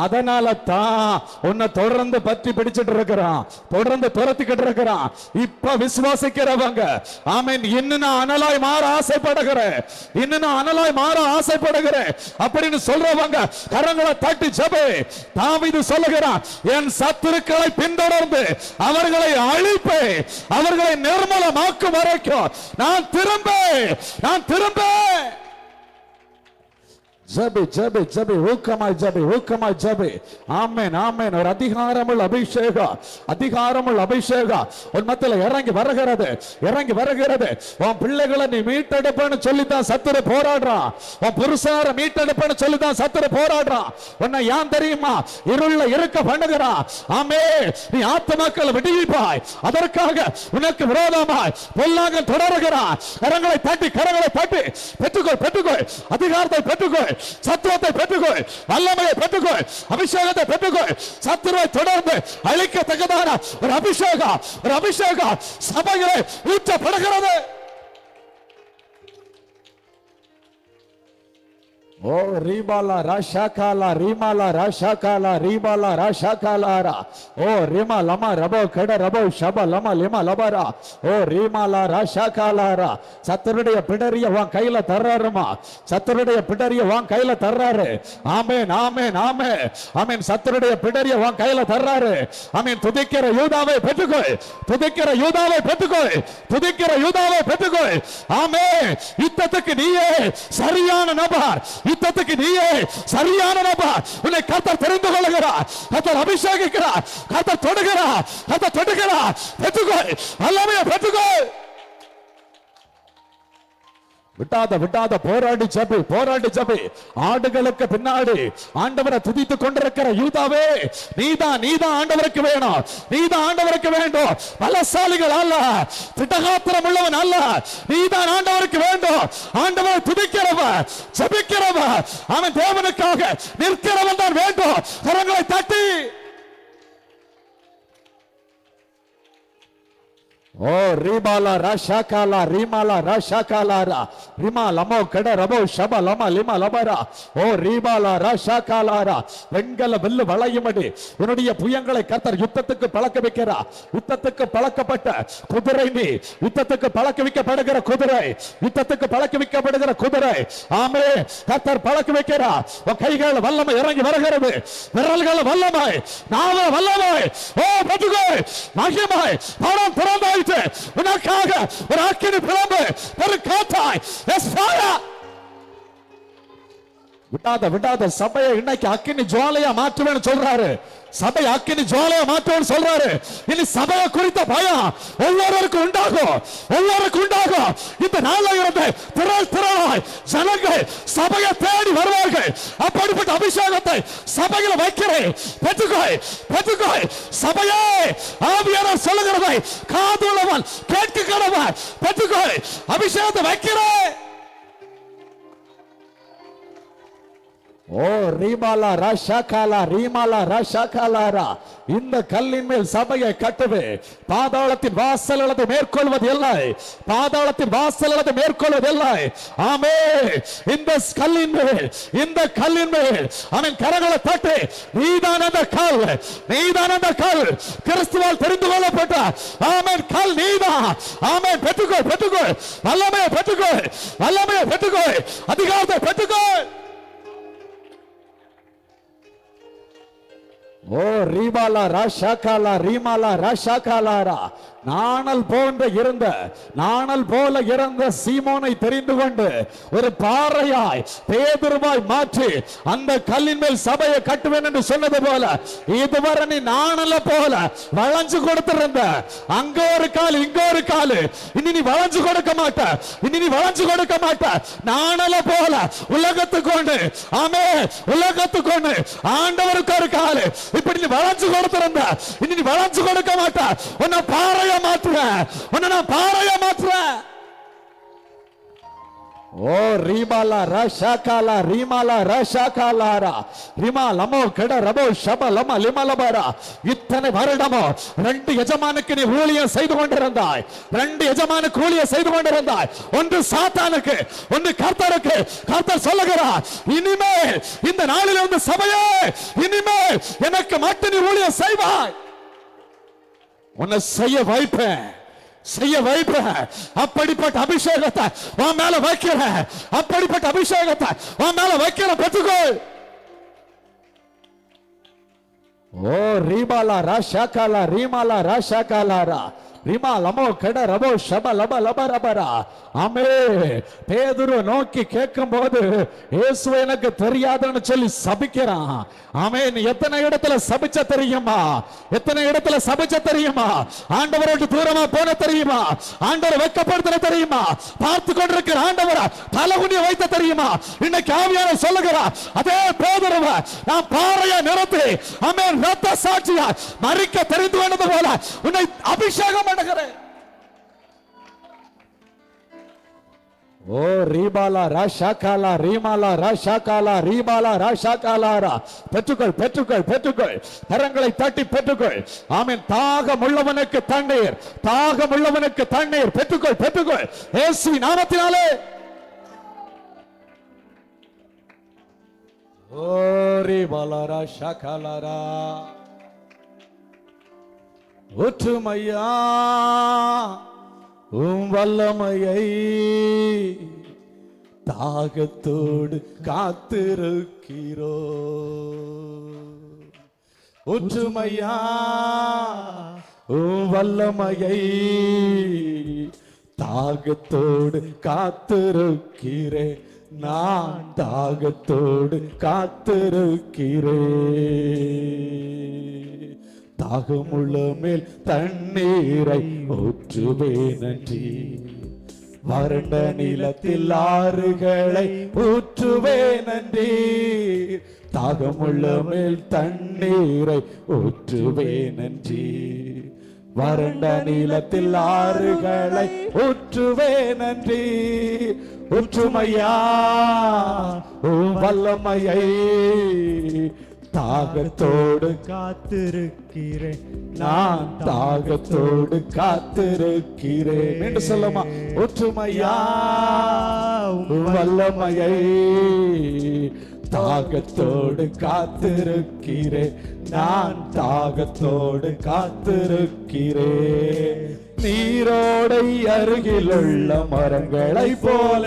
அதனால தான் உன்னை தொடர்ந்து பற்றி பிடிச்சிட்டு இருக்கிறான், தொடர்ந்து துரத்திக்கிட்டு இருக்கிறான். இப்ப விசுவாசிக்கிறவங்க ஆமென், இன்னும் நான் அனலாய் மாற ஆசைப்படுகிறேன், இன்னும் நான் அனலாய் மாற ஆசைப்படுகிறேன் அப்படின்னு சொல்றவங்க கரங்களை தட்டி ஜெபே. தாவீது சொல்லுகிறான், என் சத்துருக்களை பின்தொடர்ந்து அவர்களை அழிப்பேன், அவர்களை நிர்மூலமாக்கும் வரைக்கும் நான் திரும்ப ஜபி ஜபி ஜபி ஊக்கமாய் ஜபி ஊக்கமாய் ஜபி. ஆமென் ஆமென். ஒரு அதிகாரமுள்ள அபிஷேகம், அதிகாரமுள்ள அபிஷேகம் உன் மத்தியில இறங்கி வருகிறது, இறங்கி வருகிறது. உன் பிள்ளைகளை நீ மீட்டெடுப்பேன்னு சொல்லித்தான் சத்துரு போராடுறான். உன் புருஷார மீட்டெடுப்பேன்னு சொல்லித்தான் சத்துரு போராடுறான். உன்னை ஏன் தெரியுமா இருள இருக்க பண்ணுகிறான். ஆமே, நீ ஆத்துமாக்களை விடுவிப்பாய். அதற்காக உனக்கு விரோதமாய் பொல்லாங்க தொடருகிறான். கரங்களை தட்டி கரங்களை தட்டி பெற்றுக்கொள், பெற்றுக்கொள், அதிகாரத்தை பெற்றுக்கொள், சத்துவத்தை பெற்றுக்கொள், வல்லமையை பெற்றுக்கொள், அபிஷேகத்தை பெற்றுக்கொள். சத்துருவை தொடர்ந்து அழிக்கத்தக்கதான ஒரு அபிஷேகம், ஒரு அபிஷேகம் சபையிலே ஊற்றப்படுகிறது. ஓ ரீபாலா ராஷாகாலா ரீமாலா ராஷாகாலா ரீபாலா ராஷாகாலாரா. ஓ ரீமா லமா ரபோ கட ரபோ ஷப லமா லிமா லபரா. ஓ ரீமாலா ராஷாகாலாரா. சத்துருடைய பிடரிய உன் கையில தர்றாருமா, சத்துருடைய பிடரிய உன் கையில தர்றாரு. ஆமென் ஆமென் ஆமென் ஆமென். சத்துருடைய பிடரிய உன் கையில தர்றாரு. ஆமென். துதிக்கிற யூதாவை பெற்றுக்கொள், துதிக்கிற யூதாவை பெற்றுக்கொள், துதிக்கிற யூதாவை பெற்றுக்கொள். ஆமென். யுத்தத்துக்கு நீயே சரியான நபர், யுத்தத்துக்கு நீயே சரியான நபர். உன்னை கர்த்தர் தெரிந்து கொள்கிறார், கர்த்தர் அபிஷேகிக்கிறார், கர்த்தர் தொடுகிறார், கர்த்தர் தொடுகிறார். பெற்றுக்கொள், எல்லாமே பெற்றுக்கொள். விட்டாத விட்டாத போராடி ஜபி, போராடி ஜபி. ஆடுகளுக்கு பின்னாடி ஆண்டவரை துதித்துக் கொண்டிருக்கிற யூதாவே, நீதான் நீதான் ஆண்டவருக்கு வேணும், நீதான் ஆண்டவருக்கு வேண்டும். பலசாலிகள் அல்ல, திட்டகாத்திரம் உள்ளவன் அல்ல, நீதான் ஆண்டவருக்கு வேண்டும். ஆண்டவரை துதிக்கிறவன், ஜபிக்கிறவன், அவன் தேவனுக்காக நிற்கிறவன் தான் வேண்டும். கரங்களை தட்டி ஓ ரீபாலா ராஷாகாலா ரீமாலா ராஷாகாலாரா ரிமா லமோ கட ரபோ ஷப லமா லிமா லபரா. ஓ ரீபாலா ராஷாகாலாரா. வெண்கல வெல்லு வளையும்படி உன்னுடைய புயங்களை கர்த்தர் யுத்தத்துக்கு பழக்க வைக்கிறார். யுத்தத்துக்கு பழக்கப்பட்ட குதிரை நீ, யுத்தத்துக்கு பழக்க வைக்கப்படுகிற குதிரை, யுத்தத்துக்கு பழக்க வைக்கப்படுகிற குதிரை. ஆமே, கர்த்தர் பழக்க வைக்கிறார். உன் கைகள் வல்லமை இறங்கி வருகிறது, விரல்கள் வல்லமை, நாவ வல்லமை. ஓ பெற்றுக்கோ, மகிமை பரம் திறந்தாய். உனக்காக ஒரு அக்கினி பிளம்பு, ஒரு காத்தாய். விடாத விடாத சபையை இன்னைக்கு அக்கினி ஜுவாலையா மாற்றுவேன்னு சொல்றாரு. சபை அக்கினி ஜுவாலையா மாற்றுவேன்னு சொல்றாரு. இனி சபையை குறித்த பயம் ஒவ்வொருவருக்கும் உண்டாகும், ஒவ்வொருக்கும் உண்டாகும். இந்த நாளில் இருந்து திரள் திரளாய் ஜனங்கள் சபையை தேடி வருவார்கள். அப்படிப்பட்ட அபிஷேகத்தை சபையில் வைக்கிறேன். பெற்றுக்கோய், பெற்றுக்கோய். சபையே, ஆவியானவர் சொல்லுகிறதை காதுள்ளவன் கேட்கிறவன் பெற்றுக்கோய். அபிஷேகத்தை வைக்கிறேன். ஓ ரீமாலா ராஷாகாலா ரீமாலா ராஷாகாலாரா. இந்த கல்லின் மேல் சபையை கட்டுவே. பாதாளத்தின் வாசல் அல்லது மேற்கொள்வது இல்லை, பாதாளத்தின் வாசல் அல்லது மேற்கொள்வது இல்லை. ஆமே, இந்த கல்லின் மேல், இந்த கல்லின் மேல் அவன் கரங்களை தட்டி, நீதான் அந்த கல், நீதான் அந்த கல், கிறிஸ்துவால் தெரிந்து கொள்ளப்பட்ட ஆமென் கல் நீதான். ஆமென். பெற்றுக்கொள், பெற்றுக்கொள், வல்லமையை பெற்றுக்கொள், வல்லமையை பெற்றுக்கொள், அதிகாரத்தை பெற்றுக்கொள். ஓ ரீபாலா ராஷாகாலா ரீமாலா ராஷாகாலாரா. நாணல் போன்ற இருந்த, நாணல் போல இருந்த சீமோனை தெரிந்து கொண்டு ஒரு பாறையாய் பேதுருவாய் மாற்றி அந்த கல்லின் மேல் சபையை கட்டுவேன் என்று சொன்னது போல, இதுவரை நீ நாணல போல வளைஞ்சு கொடுத்திருந்த, அங்க ஒரு கால் இங்க ஒரு கால், இனி நீ வளைஞ்சு கொடுக்க மாட்ட, இனி நீ வளைஞ்சு கொடுக்க மாட்ட. நாணல போல உலகத்துக்கொண்டு, ஆமே, உலகத்துக்கொண்டு ஆண்டவருக்கு ஒரு கால், இப்படி நீ வளைஞ்சு கொடுத்திருந்த, இனி நீ வளைஞ்சு கொடுக்க மாட்ட. உன்னை பாறைய மாற்றுவேன், உன்னை நான் பாறைய மாற்றுவேன். ஓ ரீபாலா ராஷாகாலா ரீமாலா ராஷாகாலாரா ரிமா லமோ கட ரபோ ஷப லமா லிமா லபரா. இத்தனை வருடமோ ரெண்டு எஜமானுக்கு நீ ஊழியம் செய்து கொண்டிருந்தாய், ரெண்டு எஜமானுக்கு ஊழியம் செய்து கொண்டிருந்தாய். ஒன்று சாத்தானுக்கு, ஒன்று கர்த்தருக்கு. கர்த்தர் சொல்லுகிறார், இனிமேல் இந்த நாளில் வந்து சபையே, இனிமேல் எனக்கு மட்டும் நீ ஊழியம் செய்வாய். உன்னை செய்ய வைப்பேன், செய்ய வைப்பேன். அப்படிப்பட்ட அபிஷேகத்தை உன் மேல வைக்கிற, அப்படிப்பட்ட அபிஷேகத்தை உன் மேல வைக்கிற. பெற்றுக்கொள். ஓ ரீபாலா ராஷாகாலா ரீமாலா ராஷாகாலாரா. ரிமா லமோ கட ரபோ ஷப லப லப ரபரா. ஆமே, பேதுரு நோக்கி கேட்கும் போது இயேசு எனக்கு தெரியாதுன்னு சொல்லி சபிக்கிறான். ஆமே, நீ எத்தனை இடத்துல சபிச்ச தெரியுமா? எத்தனை இடத்துல சபிச்ச தெரியுமா? ஆண்டவரோடு தூரமா போன தெரியுமா? ஆண்டவர் வெட்கப்படுத்த தெரியுமா? பார்த்து கொண்டிருக்கிற ஆண்டவரை தலகுனிய வைத்த தெரியுமா? இன்னைக்கு ஆவியானவர் சொல்லுகிறார், அதே பேதுருவை நான் பாறையை நிறுத்தி ஆமென் ரத்த சாட்சியா மரிக்க தெரிந்து கொண்டது போல உன்னை அபிஷேகம் பண்ணுகிறேன். ஓ ரீபாலா ராஷாகாலா ரீமாலா ராஷாகாலா ரீபாலா ராஷாகாலாரா. பெற்றுக்கொள் பெற்றுக்கொள் பெற்றுக்கொள், கரங்களை தட்டி பெற்றுக்கொள். ஆமென். தாகம் உள்ளவனுக்கு தண்ணீர், தாகம் உள்ளவனுக்கு தண்ணீர். பெற்றுக்கொள் பெற்றுக்கொள் இயேசுவின் நாமத்தினாலே. ஓ ரீபாலா ராஷாகாலாரா. ஒற்றுமையா வல்லமையை தாகத்தோடு காத்திருக்கிறோ. ஒற்றுமையா வல்லமையை தாகத்தோடு காத்திருக்கிறே. நான் தாகத்தோடு காத்திருக்கிறே. தாகமுள்ள மேல் தண்ணீரை ஊற்றுவேன் நன்றி. வறண்ட நிலத்தில் ஆறுகளை ஊற்றுவேன் நன்றி. தாகமுள்ள மேல் தண்ணீரை ஊற்றுவேன் நன்றி. வறண்ட நிலத்தில் ஆறுகளை ஊற்றுவேன் நன்றி. ஊற்றுமையா வல்லமையை தாகத்தோடு காத்திருக்கிறேன். நான் தாகத்தோடு காத்திருக்கிறேன் என்று சொல்லுமா? ஒற்றுமையா வல்லமையை தாகத்தோடு காத்திருக்கிறேன். நான் தாகத்தோடு காத்திருக்கிறேன். நீரோடை அருகிலுள்ள மரங்களை போல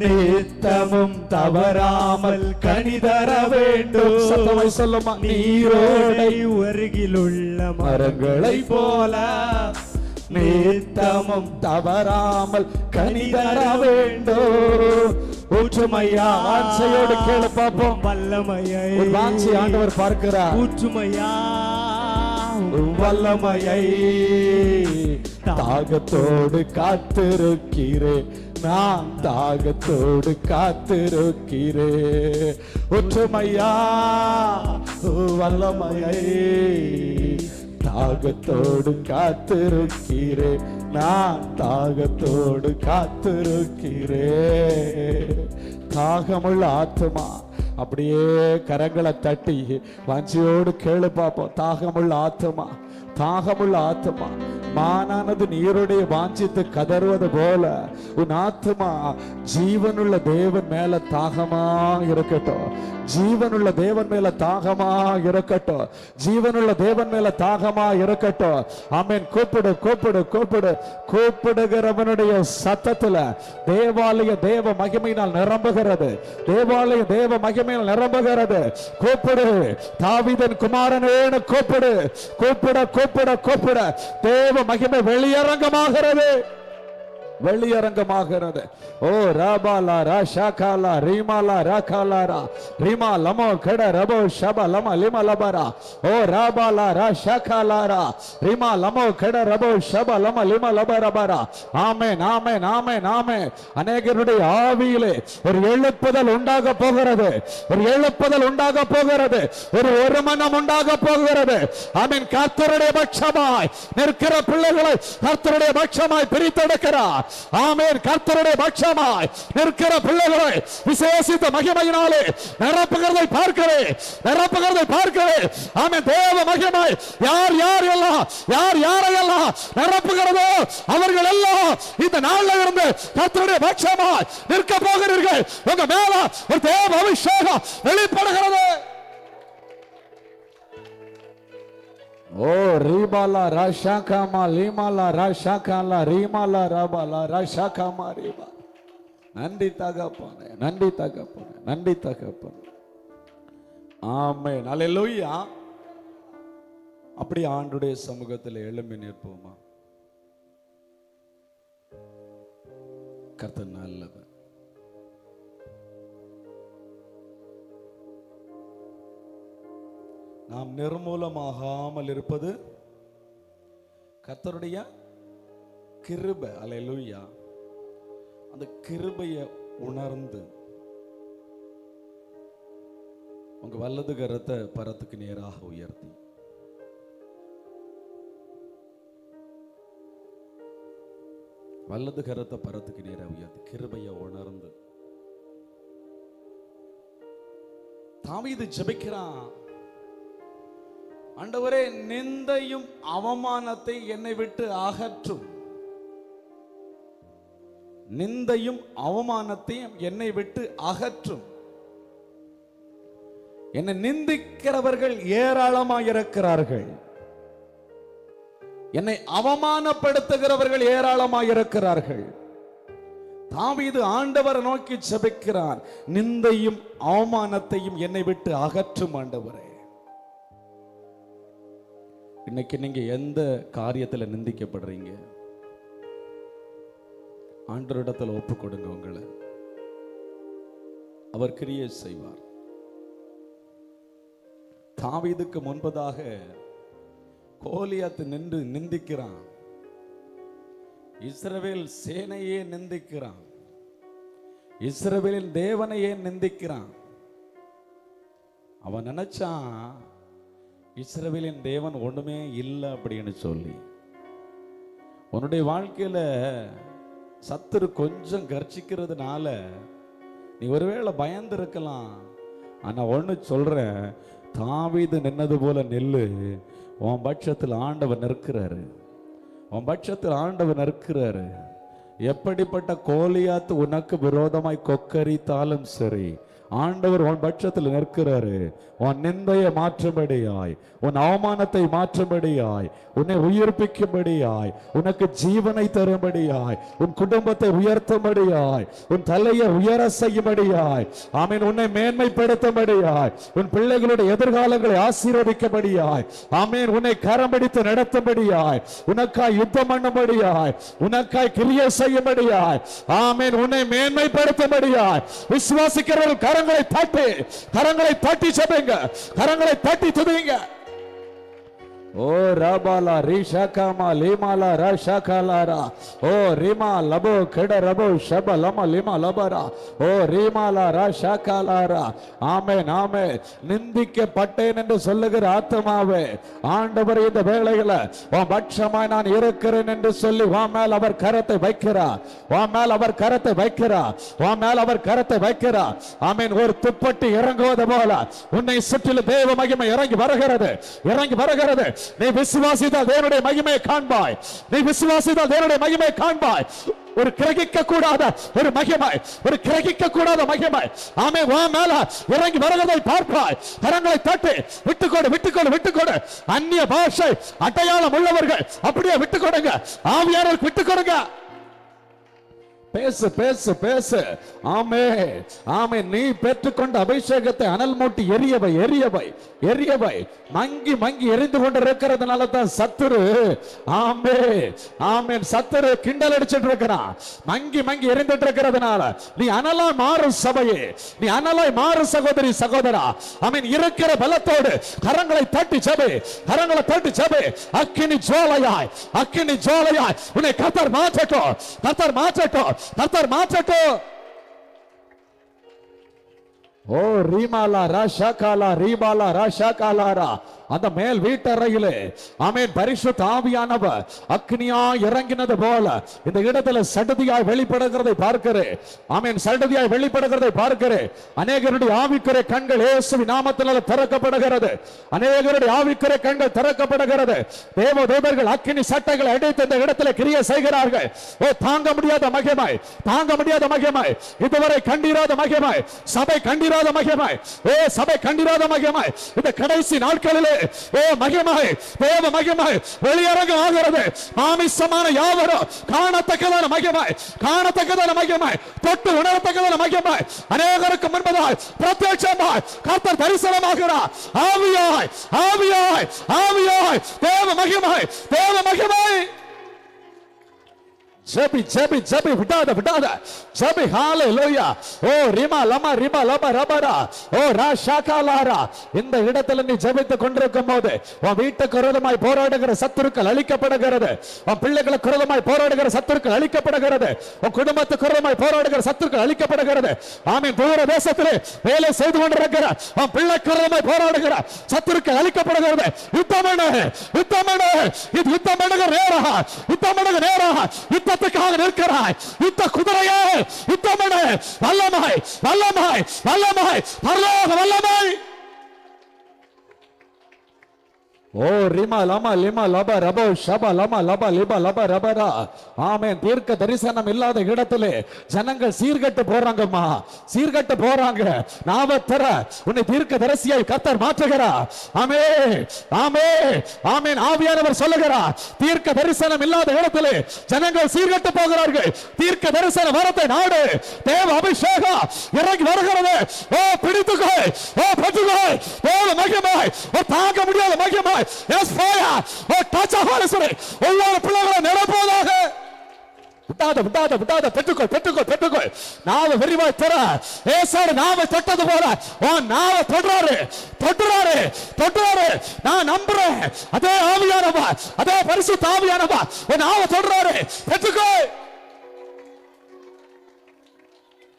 நித்தமும் தவறாமல் கனிதர வேண்டும். சத்தமாய் சொல்லுமா? நீரோடை அருகிலுள்ள மரங்களை போல நித்தமும் தவறாமல் கனிதர வேண்டும். ஊற்றுமையா வாஞ்சையோடு கேளு பார்ப்போம். வல்லமையை வாஞ்சி ஆண்டவர் பார்க்கிறார். ஊற்றுமையா வல்லமையை தாகத்தோடு காத்திருக்கிறேன். நான் தாகத்தோடு காத்திருக்கிறேன். ஒற்றுமையா வல்லமையை தாகத்தோடு காத்திருக்கிறேன். நான் தாகத்தோடு காத்திருக்கிறேன். தாகமுள்ள ஆத்துமா அப்படியே கரங்களை தட்டி வாஞ்சியோடு கேளு பார்ப்போம். தாகமுள்ள ஆத்துமா, தாகமுள்ள ஆத்துமா, மானானது நீருடைய வாஞ்சித்து கதறுவது போல உன் ஆத்துமா ஜீவனுள்ள தேவன் மேல தாகமா இருக்கட்டும். ஜீவனுள்ள தேவன் மேல தாகமா இருக்கட்டும். ஜீவனுள்ள தேவன் மேல தாகமா இருக்கட்டும். ஆமென். கூப்பிடு கூப்பிடு கூப்பிடு. கூப்பிடுகிறவனுடைய சத்தத்துல தேவாலய தேவ மகிமையினால் நிரம்புகிறது. தேவாலய தேவ மகிமையினால் நிரம்புகிறது. கூப்பிடு, தாவீதின் குமாரனேன்னு கூப்பிடு. கூப்பிட கூப்பிட கூப்பிட தேவ மகிமை வெளியரங்கமாகிறது, வெளியரங்கமாகிறது. ஓ ராபாலா ராஷாகாலா ரீமாலா ராகாலாரா ரீமா லமோ கட ரபோ ஷப லம லிம லபரா. ஓ ராபாலா ராஷாகாலாரா ரீமா லமோ கட ரபோ ஷப லம லிம லபரபரா. ஆமென் ஆமென் ஆமென் ஆமென். அநேகருடைய ஆவியிலே ஒரு எழுப்புதல் உண்டாக போகிறது. ஒரு எழுப்புதல் உண்டாக போகிறது. ஒரு மனம் உண்டாக போகிறது. ஆமென். கர்த்தருடைய பட்சமாய் நிற்கிற பிள்ளைகளை கர்த்தருடைய பட்சமாய் பிரித்தெடுக்கிறார். ஆமென். கர்த்தருடைய பட்சமாய் நிற்கிற பிள்ளைகளை விசேஷித்த மகிமையினாலே நிரப்புகிறதை பார்க்கிறேன், நிரப்புகிறதை பார்க்கிறேன். ஆமென். தேவ மகிமை யார் யார் எல்லாம் யார் யாரையெல்லாம் நிரப்புகிறதோ அவர்கள் எல்லாம் இந்த நாள்ல இருந்து கர்த்தருடைய பட்சமாய் நிற்க போகிறீர்கள். உங்க மேல ஒரு தேவ அபிஷேகம் வெளிப்படுகிறது. ஓ ரீபாலா ராஷாகாமா லீமாலா ராஷாகாலா ரீமாலா ராபாலா ராஷாகாமா ரீபா. நன்றி தகப்பனே, நன்றி தகப்பனே, நன்றி தகப்பனே. ஆமென். அல்லேலூயா. அப்படி ஆண்டுடைய சமூகத்தில் எழும்பி நிற்போமா? கர்த்தர் நல்லவர். நாம் நிர்மூலமாகாமல் இருப்பது கர்த்தருடைய கிருபை. அல்லேலூயா. அந்த கிருபையை உணர்ந்து உங்க வலது கரத்தை பரத்துக்கு நேராக உயர்த்தி வலது கரத்தை பரத்துக்கு நேராக உயர்த்தி கிருபையை உணர்ந்து தாவீது ஜெபிக்கிறான். ஆண்டவரே, நிந்தையும் அவமானத்தை என்னை விட்டு அகற்றும். நிந்தையும் அவமானத்தையும் என்னை விட்டு அகற்றும். என்னை நிந்திக்கிறவர்கள் ஏராளமாயிருக்கிறார்கள். என்னை அவமானப்படுத்துகிறவர்கள் ஏராளமாயிருக்கிறார்கள். தாவீது ஆண்டவரை நோக்கி ஜெபிக்கிறான். நிந்தையும் அவமானத்தையும் என்னை விட்டு அகற்றும் ஆண்டவரே. இன்னைக்கு நீங்க எந்த காரியத்துல நிந்திக்கப்படுறீங்க? ஆண்டவரிடத்தில் ஒப்பு கொடுங்க உங்களை. அவர் கிரியை செய்வார். தாவீதுக்கு முன்பதாக கோலியாத் நின்று நிந்திக்கிறான். இஸ்ரவேல் சேனையே நிந்திக்கிறான். இஸ்ரவேலின் தேவனையே நிந்திக்கிறான். அவன் நினைச்சான் இஸ்ரவேலின் தேவன் ஒண்ணுமே இல்லை அப்படின்னு சொல்லி. உன்னுடைய வாழ்க்கையில சத்துரு கொஞ்சம் கர்ச்சிக்கிறதுனால நீ ஒருவேளை பயந்து இருக்கலாம். ஆனா ஒண்ணு சொல்றேன், தாவீது நின்னது போல நெல்லு. உன் பட்சத்தில் ஆண்டவர் நிற்கிறாரு. உன் பட்சத்தில் ஆண்டவர் நிற்கிறாரு. எப்படிப்பட்ட கோலியாத்து உனக்கு விரோதமாய் கொக்கரித்தாலும் சரி, ஆண்டவர் உன் பட்சத்தில் நிற்கிறாரு. உன் நிந்தையை மாற்றும்படியாய், உன் அவமானத்தை மாற்றும்படியாய், உன்னை உயிர்ப்பிக்கும்படியாய், உனக்கு ஜீவனை தரும்படியாய், உன் குடும்பத்தை உயர்த்தும்படியாய், உன் தலையை உயர செய்யும்படியாய், ஆமீன், உன்னை மேன்மைப்படுத்தும்படியாய், உன் பிள்ளைகளுடைய எதிர்காலங்களை ஆசீர்வதிக்கும்படியாய், ஆமீன், உன்னை கரம் பிடித்து நடத்தும்படியாய், உனக்காய் யுத்தம் பண்ணும்படியாய், உனக்காய் கிரியை செய்யும்படியாய், ஆமீன், உன்னை மேன்மைப்படுத்தும்படியாய் விசுவாசிக்கிறவர்கள் கரங்களை தட்டி சபைங்க, கரங்களை தட்டி துதிங்க. ஓ ரபாலா ரிஷாகாமா லிமாலா ரஷாகாலாரா ஓ ரிமா லபோ கெட ரபோ ஷப லம லிமா லபரா ஓ ரிமாலா ரஷாகாலாரா. ஆமென், ஆமென். நிந்திக்கப்பட்டேன் என்று சொல்லுகிற ஆத்மாவே, ஆண்டவர் இந்த வேளையில உன் பட்சமாய் நான் இருக்கிறேன் என்று சொல்லி உன் மேல் அவர் கரத்தை வைக்கிறார். உன் மேல் அவர் கரத்தை வைக்கிறார். உன் மேல் அவர் கரத்தை வைக்கிறார். ஆமென். ஒரு துப்பட்டி இறங்குவது போல உன்னை சுற்றிலும் தேவ மகிமை இறங்கி வருகிறது, இறங்கி வருகிறது. நீ விசுவாசித்தால் தேவனுடைய மகிமையை காண்பாய். நீ விசுவாசித்தால் தேவனுடைய மகிமையை காண்பாய். ஒரு கிரகிக்க கூடாத ஒரு மகிமை, ஒரு கிரகிக்க கூடாத மகிமை, ஆமே, வா மேல இறங்கி வருவதை பார்ப்பாய். கரங்களை தட்டி விட்டுக்கொடு, விட்டுக்கொடு, விட்டுக்கொடு. அந்நிய பாஷை அடையாளம் உள்ளவர்கள் அப்படியே விட்டு கொடுங்க. ஆவியானவருக்கு விட்டு கொடுங்க. பேசு, பேசு, பேசு. ஆமே, ஆமே. நீ பெற்றுக்கொண்ட அபிஷேகத்தை அனல் மூட்டி எரியவை, எரியவை, எரியவை. மங்கி மங்கி எரிந்து கொண்டு இருக்கிறதுனால தான் சத்துரு, ஆமே, ஆமே, சத்துரு கிண்டல் அடிச்சிட்டு இருக்கிறான். மங்கி மங்கி எரிந்துட்டு இருக்கிறதுனால நீ அனலாய் மாறு சபையே, நீ அனலாய் மாறு சகோதரி, சகோதரா. ஆமீன். இருக்கிற பலத்தோடு கரங்களை தட்டி சபை, கரங்களை தட்டி சபை. அக்கினி ஜோலையாய், அக்கினி ஜோலையாய் உன்னை கர்த்தர் மாற்றட்டும், கர்த்தர் மாற்றட்டும், கர்த்தர் மாற்றட்டும். ஓ ரீமாலா ராஷாகாலா ரீபாலா ராஷாகாலாரா. அந்த மேல் வீட்டறையிலே ஆமென் பரிசுத்த ஆவியானவர் அக்னியா இறங்கினது போல இந்த இடத்துல சடுதியாய் வெளிப்படுகிறதை பார்க்கிறேன். ஆமென். சடுதியாய் வெளிப்படுகிறதை பார்க்கிறேன். அநேகருடைய ஆவிக்குரிய கண்கள் இயேசுவின் நாமத்தினால திறக்கப்படுகிறது. அநேகருடைய ஆவிக்குரிய கண்கள் திறக்கப்படுகிறது. தேவதூதர்கள் அக்னி சட்டைகளை அடித்து இந்த இடத்துல கிரியை செய்கிறார்கள். ஓ தாங்க முடியாத மகிமை, தாங்க முடியாத மகிமை, இதுவரை கண்டிராத மகிமை, சபை கண்டிராத மகிமை, ஓ சபை கண்டிராத மகிமை இந்த கடைசி நாட்களிலே ஓ மகிமை, தேவ மகிமை வெளியரங்கு ஆகிறது. மாமிசமான யாவரும் காணத்தக்கதான மகிமை, காணத்தக்கதான மகிமை, தொட்டு உணரத்தக்கதான மகிமை அநேகருக்கு முன்பதாய் பிரத்யட்சமாய் கர்த்தர் தரிசனமாகிறார். ஆவியாய் ஆவியாய் ஆவியாய் தேவ மகிமை, தேவ மகிமை. ஜெபி ஜெபி ஜெபி, விடாத விடாத ஜெபி. ஹalleluya. ஓ ரிமா லமா ரிமா லமா ரபரா, ஓ ராஷாகாலாரா. இந்த இடத்துல நீ ஜெபித்துக் கொண்டிருக்கும் போது உன் வீட்டுக்கு விரோதமாய் போராடுகிற சத்துருக்கள் அழிக்கப்படுகிறது. உன் பிள்ளைகளுக்கு விரோதமாய் போராடுகிற சத்துருக்கள் அழிக்கப்படுகிறது. உன் குடும்பத்துக்கு விரோதமாய் போராடுகிற சத்துருக்கள் அழிக்கப்படுகிறது. ஆமென். தூர தேசத்திலே வேலை செய்து கொண்டிருக்கிற உன் பிள்ளைக்கு விரோதமாய் போராடுகிற சத்துருக்கள் அழிக்கப்படுகிறது. யுத்தமேன யுத்தமேன, இது யுத்தமேன நேரா, யுத்தமேன நேரா. யுத்தத்துக்காக நிற்கிறாய். யுத்த குதிரையே, யுத்தமேன வல்லமை வல்லமை வல்லமை பரலோக வல்லமை. ஓ ரிமா லமா லிமா லப ரபோ ஷப லமா லப லிப லப ரபரா. ஆமென். தீர்க்க தரிசனம் இல்லாத இடத்திலே ஜனங்கள் சீர்கட்டு போறாங்கம்மா, சீர்கட்டு போறாங்க. நாவத்தர உன்னை தீர்க்க தரிசியாய் கர்த்தர் மாற்றுகிறார். ஆமென் ஆமென் ஆமென். ஆவியானவர் சொல்லுகிறார், தீர்க்க தரிசனம் இல்லாத இடத்திலே ஜனங்கள் சீர்கட்டு போகிறார்கள். தீர்க்க தரிசன வரத்தை நாடு. தேவ அபிஷேகம் இறங்கி வருகிறது. ஓ பிடித்துக்கோ, ஓ பெற்றுக்கோ. தேவ மகிமை, ஓ தாங்க முடியாத மகிமை. Yes, fire. Oh, touch the Holy Spirit. ஒவ்வொரு பிள்ளைகளும் நிரப்புவதாக. விடாத விடாத விடாத, பெற்றுக்கொள் பெற்றுக்கொள் பெற்றுக்கொள். நாவ விரிவாய் தர ஏசாடு நாவ தொட்டது போல நாவ தொடுறாரு தொடுறாரு தொடுறாரு. நான் நம்புறேன், அதே ஆவியானவா, அதே பரிசுத்த ஆவியானவா நாவ தொடுறாரு. பெற்றுக்கொள்.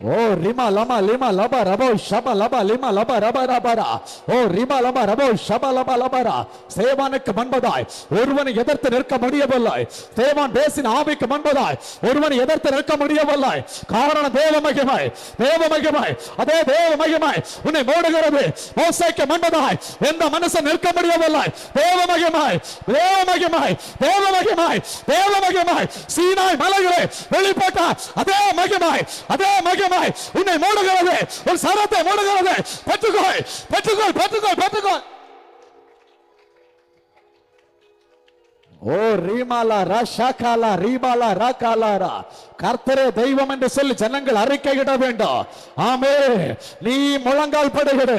ஓ ரிமா லமா லிமா லபா ரபோ ஷப லபா லிமா லபா ரபா ரபரா. ஓ ரிமா லமா ரபோ ஷப லபா லபரா. சேவானுக்கு முன்பதாய் ஒருவனை எதிர்த்து நிற்க முடியவில்லை. தேவான் பேசின ஆவிக்கு முன்பதாய் ஒருவனை எதிர்த்து நிற்க முடியவில்லை. காரணம் தேவ மகிமை, தேவ மகிமை. அதே தேவ மகிமை உன்னை மூடுகிறது. மோசேக்கு முன்பதாய் எந்த மனுஷன் நிற்க முடியவில்லை. தேவ மகிமை, தேவ மகிமை, தேவ மகிமை, தேவ மகிமை. சீனாய் மலைகளே வெளிப்பட்ட அதே மகிமை, அதே மகிமை உன்னை மூடுகிறது. ஒரு சரத்தை மூடுகிறது. பெற்றுக்கொள் பெற்றுக்கொள் பெற்றுக்கொள் பெற்றுக்கொள். ஓ ரீமாலா ராஷாகாலா ரீபாலா ராகாலாரா. கர்த்தரே தெய்வம் என்று சொல்லி ஜனங்கள் அறிக்கையிட வேண்டும். ஆமே. நீ முழங்கால் படுகிற,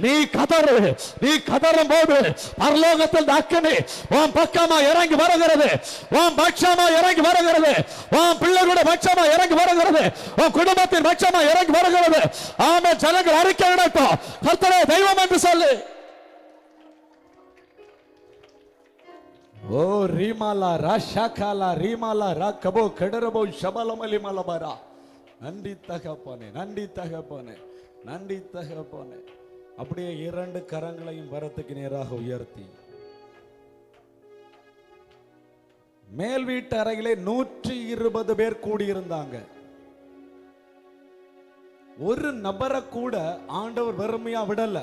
நீ கதறு, நீ கதறும் போது பரலோகத்தில் அக்கினி உன் பக்கமா இறங்கி வருகிறது. உன் பட்சமா இறங்கி வருகிறது. உன் பிள்ளைகளுடைய பட்சமா இறங்கி வருகிறது. உன் குடும்பத்தின் பட்சமா இறங்கி வருகிறது. ஆமே. ஜனங்கள் அறிக்கையிடட்டும், கர்த்தரே தெய்வம் என்று சொல்லி. ஓ ரீமாலா ராஷாகாலா ரீமாலா ராகபோ கடரபோ ஷபலமலி மலபரா. நன்றி தகப்பனே, நன்றி தகப்பனே, நன்றி தகப்பனே. அப்படியே இரண்டு கரங்களையும் வரத்துக்கு நேராக உயர்த்தி மேல் வீட்டு அறையிலே 120 பேர் கூடியிருந்தாங்க. ஒரு நபரை கூட ஆண்டவர் வெறுமையா விடல.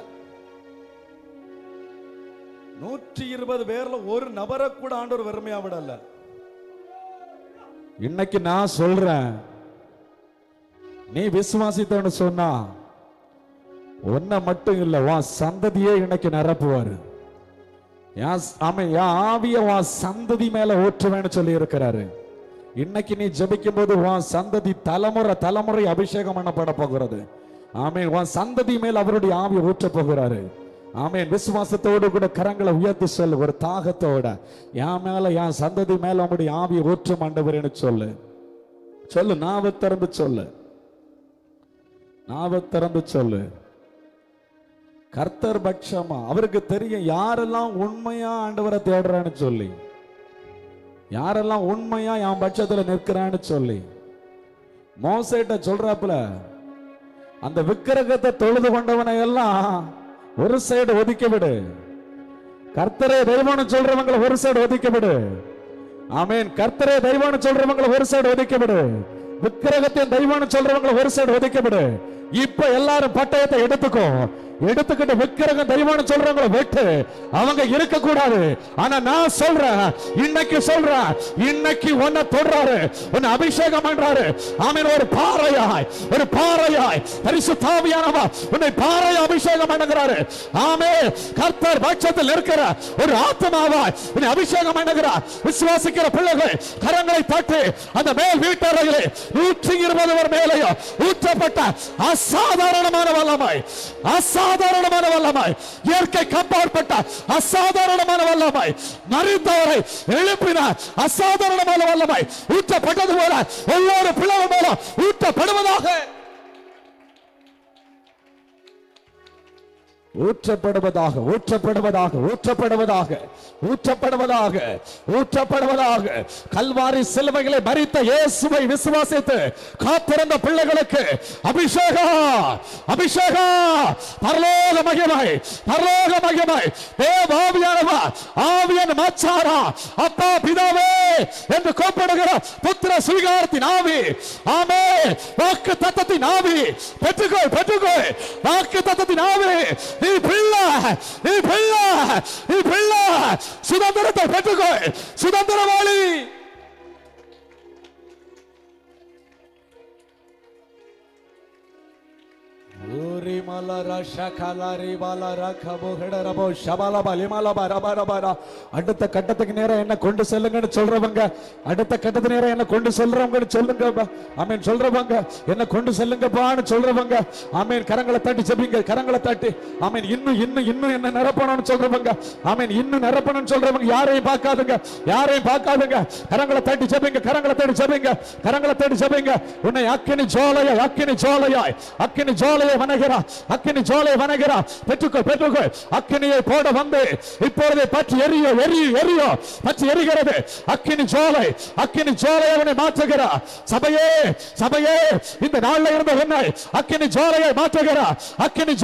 120 பேர்ல ஒரு நபரை கூட ஆண்டவர் வெறுமையா விடல. இன்னைக்கு நான் சொல்றேன், நீ விசுவாசித்தன்னு சொன்னா ஒன்ன மட்டும் இல்ல, உன் சந்ததியே இன்னைக்கு நிரப்புவாரு. என் ஆவிய உன் சந்ததி மேல ஊற்றுவேன்னு சொல்லி இருக்கிறாரு. இன்னைக்கு நீ ஜெபிக்கும் போது உன் சந்ததி தலைமுறை தலைமுறை அபிஷேகம் பண்ணப்பட போகிறது. ஆமென். உன் சந்ததி மேல் அவருடைய ஆவியை ஊற்ற போகிறாரு. ஆமென். விசுவாசத்தோடு கூட கரங்களை உயர்த்தி சொல்லு, ஒரு தாகத்தோட என் மேல என் சந்ததி மேல உங்களுடைய ஆவியை ஊற்றும் ஆண்டவரேன்னு சொல்லு. சொல்லு, நாவை திறந்து சொல்லு, நாவை திறந்து சொல்லு. கர்த்தர் பட்சமா அவருக்கு தெரியும் யாரெல்லாம் உண்மையா ஆண்டவரை தேடுறான்னு சொல்லி, யாரெல்லாம் உண்மையா என் பட்சத்துல நிற்கிறான்னு சொல்லி. மோசேட்ட சொல்றாப்புல, அந்த விக்கிரகத்தை தொழுது கொண்டவனை எல்லாம் ஒரு சைடு ஒதுக்கி விடு. கர்த்தரே தெய்வம்னு சொல்றவங்களை ஒரு சைடு ஒதுக்கி விடு. ஆமென். கர்த்தரே தெய்வம்னு சொல்றவங்களை ஒரு சைடு ஒதுக்கி விடு. விக்கிரகத்தின் தெய்வம்னு சொல்றவங்களை ஒரு சைடு ஒதுக்கி விடு. இப்ப எல்லாரும் பட்டயத்தை எடுத்துக்கோ. எடுத்துக்கிட்டு விக்கிரகம் தெய்வம்னு சொல்றவங்கள வெட்டு. அவங்க இருக்க கூடாது. ஆனா நான் சொல்றேன், இன்னைக்கு சொல்றேன், இன்னைக்கு உன்னை தொடுறாரு, உன்னை அபிஷேகம் பண்றாரு. ஆமென். ஒரு பாறையாய் பரிசுத்த ஆவியானவர் உன்னை பாறையை அபிஷேகம் பண்ணுகிறாரு. ஆமென். கர்த்தர் பட்சத்தில் இருக்கிற ஒரு ஆத்மாவாய் உன்னை அபிஷேகம் பண்ணுகிறார். விசுவாசிக்கிற பிள்ளைகள் கரங்களை தட்டி அந்த மேல் வீட்டறையிலே 120 பேர் மேலேயோ ஊற்றப்பட்ட அசாதாரணமான வல்லமை, இயற்கை கப்பாற்பட்ட அசாதாரணமான வல்லமை, மரித்தவரை எழுப்பினார் அசாதாரணமான வல்லமை ஊற்றப்பட்டது போல ஒவ்வொரு பிள்ளைகள் மேலும் ஊற்றப்படுவதாக. கல்வாரி சிலுவைகளை மரித்த இயேசுவை விசுவாசித்து காத்திருந்த பிள்ளைகளுக்கு அபிஷேகம், பரலோக மகிமை, தேவாவியானவர் ஆவியின் மச்சாரா அப்பா பிதாவே என்று கூப்பிடுகிற புத்திர சுவிகாரத்தின் ஆவி. ஆமென். வாக்கு தத்தத்தின் ஆவி பெற்றுக்கொள். வாக்கு தத்தத்தின் ஆவி. நீ பிள்ளை சுதந்திரத்தை பெற்றுக்கொள். சுதந்திரவாளி. அடுத்த கட்டத்துக்கு நேரம் என்ன கொண்டு செல்லுங்கன்னு சொல்றவங்க, அடுத்த கட்டத்து நேரம் என்ன கொண்டு செல்றவங்க சொல்லுங்க. ஆமென். சொல்றவங்க என்ன கொண்டு செல்லுங்கப்பான்னு சொல்றவங்க, ஆமென். கரங்களை தட்டி ஜெபிங்க. கரங்களை தட்டி ஆமென். இன்னும் என்ன நிரப்பணும்னு சொல்றவங்க, ஆமென். இன்னும் நிரப்பணும்னு சொல்றவங்க யாரையும் பார்க்காதுங்க. கரங்களை தட்டி ஜெபிங்க. கரங்களை தட்டி ஜெபிங்க. உன்னை அக்கினி ஜோலையை வணங்குகிறா. பெற்றுக்கொள். அக்கினியை போட வந்து இப்பொழுது பற்றி எரிகிறது. அக்கினி ஜோலையை உன்னை மாற்றுகிறா. சபையே இந்த நாள்ல இருந்த உன்னை அக்கினி ஜோலையை மாற்றுகிறா. அக்கினி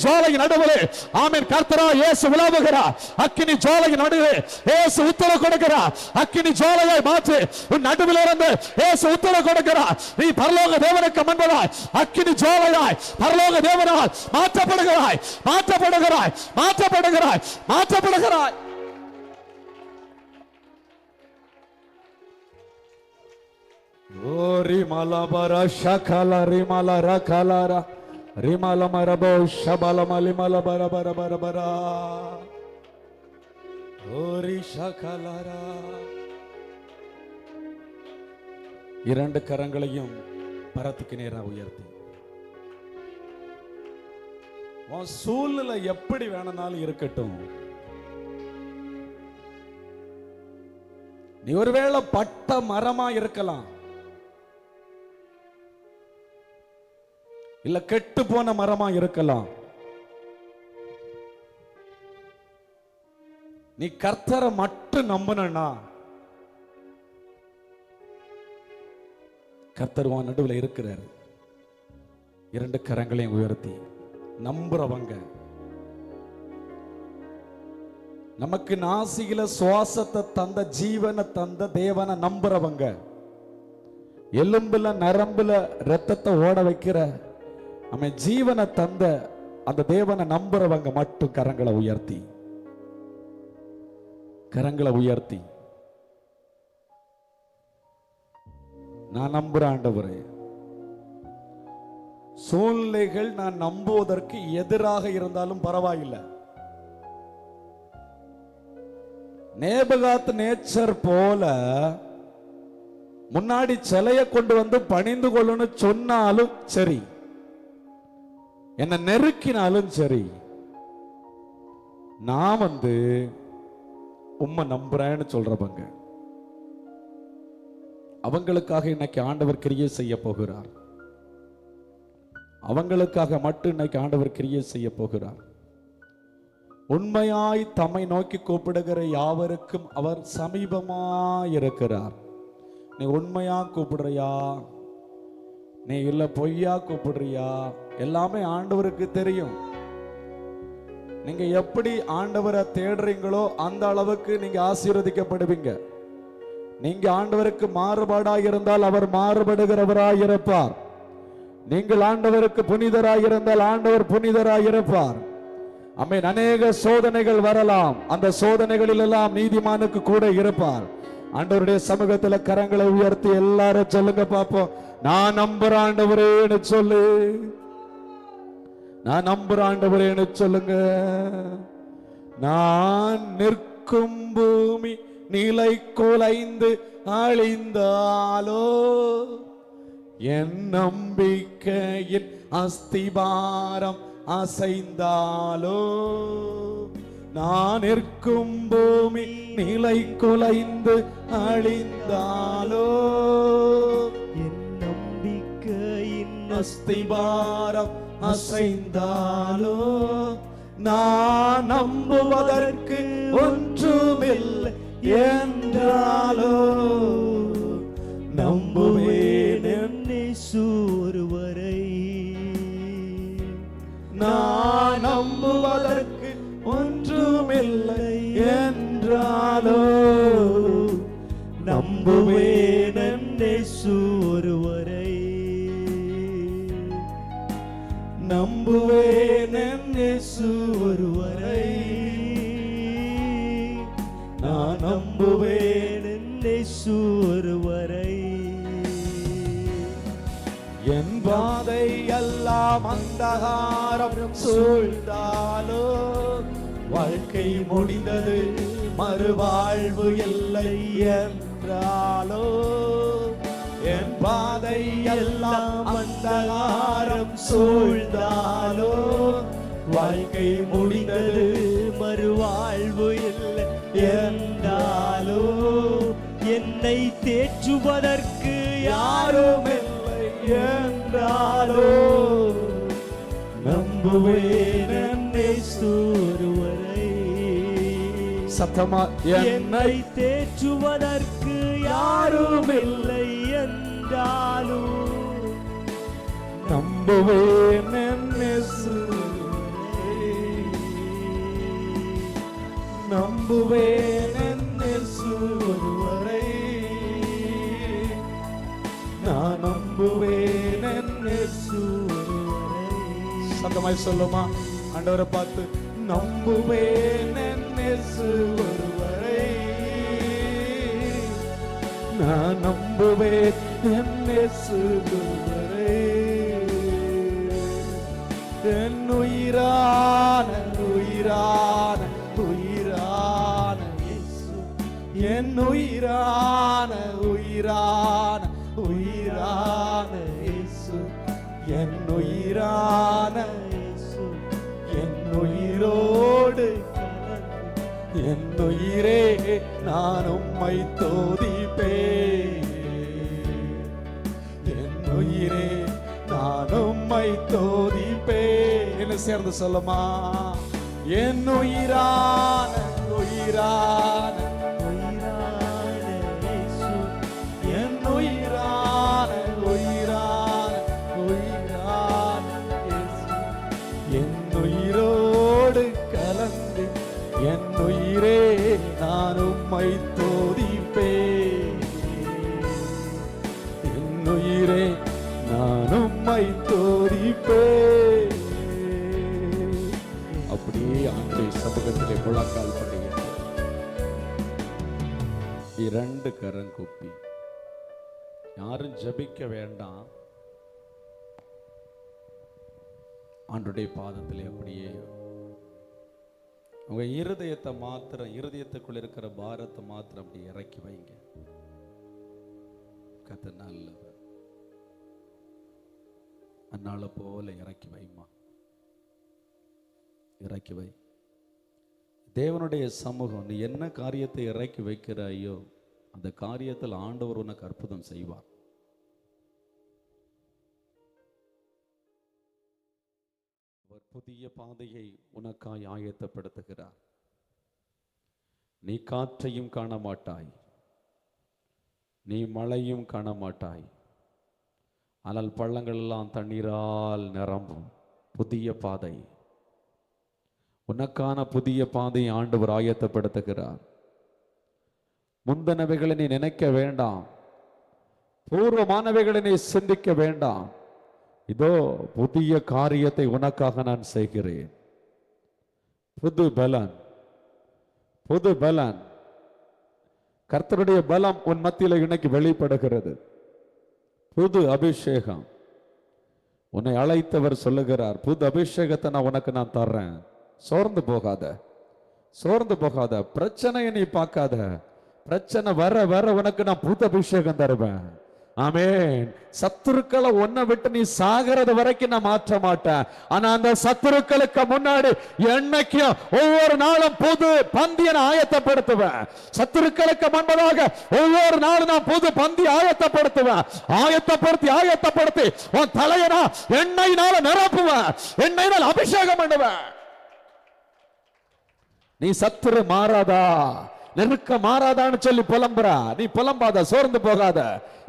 ஜோலையின் நடுவில் ஆமென் கர்த்தரா இயேசு உலாவுகிறார். அக்கினி ஜோலையின் நடுவில் இயேசு உத்தரவு கொடுக்கிறார். அக்கினி ஜோலையை மாற்று. உன் நடுவில் இருந்து இயேசு உத்தரவு கொடுக்கிறார். நீ பரலோக தேவனுக்கு முன்பதாய் அக்கினி ஜோலையாய் பரலோக தேவனால் மாற்றப்படுகிறாய். ஓரி மலபர ஷகல ரிமல ரகலர ரிமல மரபோ ஷபல மலிமல பர பர பர பர ஓரி ஷகலரா. இரண்டு கரங்களையும் பரத்துக்கு நேரா உயர்த்தி உன் சூழ்நிலை எப்படி வேணும்னாலும் இருக்கட்டும். நீ ஒருவேளை பட்ட மரமா இருக்கலாம், இல்ல கெட்டு போன மரமா இருக்கலாம். நீ கர்த்தரை மட்டும் நம்பினா கர்த்தர் உன் நடுவில் இருக்கிறார். இரண்டு கரங்களையும் உயர்த்தி நம்புறவங்க, நமக்கு நாசியில சுவாசத்தை தந்த ஜீவனை தந்த தேவனை நம்புறவங்க, எலும்புல நரம்புல ரத்தத்தை ஓட வைக்கிற நம்ம ஜீவனை தந்த அந்த தேவனை நம்புறவங்க மட்டும் கரங்களை உயர்த்தி நான் நம்புறேன் ஆண்டவரே. சூழ்நிலைகள் நான் நம்புவதற்கு எதிராக இருந்தாலும் பரவாயில்லை. நேபுகாத் நேச்சர் போல முன்னாடி சிலையை கொண்டு வந்து பணிந்து கொள்ளணும்னு சொன்னாலும் சரி, என்ன நெருக்கினாலும் சரி, நான் உம்மை நம்புறேன்னு சொல்றவங்க, அவங்களுக்காக இன்னைக்கு ஆண்டவர் கிரியை செய்ய போகிறார். அவங்களுக்காக மட்டும் இன்னைக்கு ஆண்டவர் கிரியை செய்ய போகிறார். உண்மையாய் தம்மை நோக்கி கூப்பிடுகிற யாவருக்கும் அவர் சமீபமாயிருக்கிறார். நீ உண்மையா கூப்பிடுறியா, நீ இல்ல பொய்யா கூப்பிடுறியா, எல்லாமே ஆண்டவருக்கு தெரியும். நீங்க எப்படி ஆண்டவரை தேடுறீங்களோ அந்த அளவுக்கு நீங்க ஆசீர்வதிக்கப்படுவீங்க. நீங்க ஆண்டவருக்கு மாறுபாடாய் இருந்தால் அவர் மாறுபடுகிறவராய் இருப்பார். நீங்கள் ஆண்டவருக்கு புனிதராய் இருந்தால் ஆண்டவர் புனிதராய் இருப்பார். ஆமென். அநேக சோதனைகள் வரலாம், அந்த சோதனைகளில் எல்லாம் நீதிமானுக்கு கூட இருப்பார். ஆண்டவருடைய சமூகத்தில் கரங்களை உயர்த்தி எல்லாரும் சொல்லுங்க பாப்போம், நான் நம்புற ஆண்டவரேன்னு சொல்லு. நான் நம்புற ஆண்டவரேன்னு சொல்லுங்க. நான் நிற்கும் பூமி நிலை குலைந்து அழிந்தாலோ, என் நம்பிக்கையின் அஸ்திபாரம் அசைந்தாலோ, நான் நிற்கும் பூமி நிலை குலைந்து அழிந்தாலோ, என் நம்பிக்கையின் அஸ்திபாரம் அசைந்தாலோ, நான் நம்புவதற்கு ஒன்றுமில்லை என்றாலோ, நம்புவேன் இயேசு ஒருவரை. நான் நம்புவதற்கு ஒன்றுமில்லை என்றாலோ, நம்புவேன் இயேசு ஒருவரை. நம்புவேன் இயேசு ஒருவரை. நான் நம்புவேன் இயேசு ஒருவரை. என் பாதை எல்லாம் அந்தகாரம் சூழ்ந்தாலோ, வாழ்க்கை முடிந்தது மறுவாழ்வு இல்லை என்றாலோ, என் பாதை எல்லாம் அந்தகாரம் சூழ்ந்தாலோ, வாழ்க்கை முடிந்தது மறுவாழ்வு இல்லை என்றாலோ, என்னை தேற்றுவதற்கு யாரும் யாருமில்லை என்றாலோ, நம்புவேன் இயேசு ஒருவரை. சத்தமா என்னை தேற்றுவதற்கு யாரும் இல்லை என்றாலும், நம்புவேன் இயேசு, நம்புவேன் இயேசு ஒருவரை. நான் நம்புவேன் இயேசு ஒருவரை. சத்தமாய் சொல்லுமா ஆண்டவரை பார்த்து, நம்புவேன் இயேசு ஒருவரை. நான் நம்புவேன் இயேசு ஒருவரை. என் உயிரான உயிரான உயிரான இயேசு, என் உயிரான உயிரான உயிரான இயேசு, என் உயிரான இயேசு, என் உயிரோடு என் உயிரே நான் உம்மை துதிப்பேன். என் உயிரே நான் உம்மை துதிப்பேன். என்ன சேர்ந்து சொல்லுமா, என் உயிரான உயிரான உயிரான இயேசு, என் உயிரான உயிரான உயிரான இயேசு, என் உயிரோடு கலந்து என் உயிரே நான் உம்மை துதிப்பேன். என் உயிரே நான் உம்மை துதிப்பேன். அப்படியே ஆண்டவருடைய சமூகத்திலே முழங்கால் பண்ணுகின்ற இரண்டு கரங்கூப்பி, யாரும் ஜெபிக்க வேண்டாம், ஆண்டவருடைய பாதத்திலே அப்படியே உங்க இருதயத்தை மாத்திரம், இருதயத்துக்குள்ள இருக்கிற பாரத்தை மாத்திரம் அப்படி இறக்கி வைங்க. கர்த்தர் நல்லவர், அன்னால போல இறக்கி வைமா, இறக்கி வை. தேவனுடைய சமூகம், நீ என்ன காரியத்தை இறக்கி வைக்கிறாயோ அந்த காரியத்தில் ஆண்டவர் உனக்கு அற்புதம் செய்வார். அவர் புதிய பாதையை உனக்காய் ஆயத்தப்படுத்துகிறார். நீ காற்றையும் காண மாட்டாய், நீ மழையும் காண மாட்டாய், ஆனால் பள்ளங்கள் எல்லாம் தண்ணீரால் நிரம்பும். புதிய பாதை, உனக்கான புதிய பாதையை ஆண்டவர் ஆயத்தப்படுத்துகிறார். முந்தனவைகளை நீ நினைக்க வேண்டாம், பூர்வமானவைகளை நீ சிந்திக்க வேண்டாம். இதோ புதிய காரியத்தை உனக்காக நான் செய்கிறேன். புது பலன், புது பலன். கர்த்தருடைய பலம் உன் மத்தியில் இன்னைக்கு வெளிப்படுகிறது. புது அபிஷேகம். உன்னை அழைத்தவர் சொல்லுகிறார், புது அபிஷேகத்தை நான் தர்றேன். சோர்ந்து போகாத, சோர்ந்து போகாத. பிரச்சனையை நீ பார்க்காத. பிரச்சனை வர வர உனக்கு நான் புது அபிஷேகம் தருவேன். ஆமென். சத்துருக்களை ஒன்ன விட்டு நீ சாகிறது வரைக்கும் நான் மாற்ற மாட்டேன். ஆனா அந்த சத்துருக்களுக்கு முன்னாடி என்னைக்கும் ஒவ்வொரு நாளும் புது பந்தியை நான் ஆயத்தப்படுத்துவேன். சத்துருக்களுக்கு முன்பதாக ஒவ்வொரு நாளும் நான் புது பந்தி ஆயத்தப்படுத்துவேன். ஆயத்தப்படுத்தி உன் தலையனா எண்ணெயினால நிரப்புவேன், எண்ணெயினால் அபிஷேகம் பண்ணுவேன். நீ சத்துரு மாறாதா, நெருக்க மாறாதான்னு சொல்லி புலம்புறா. நீ புலம்பாத, சோர்ந்து போகாத.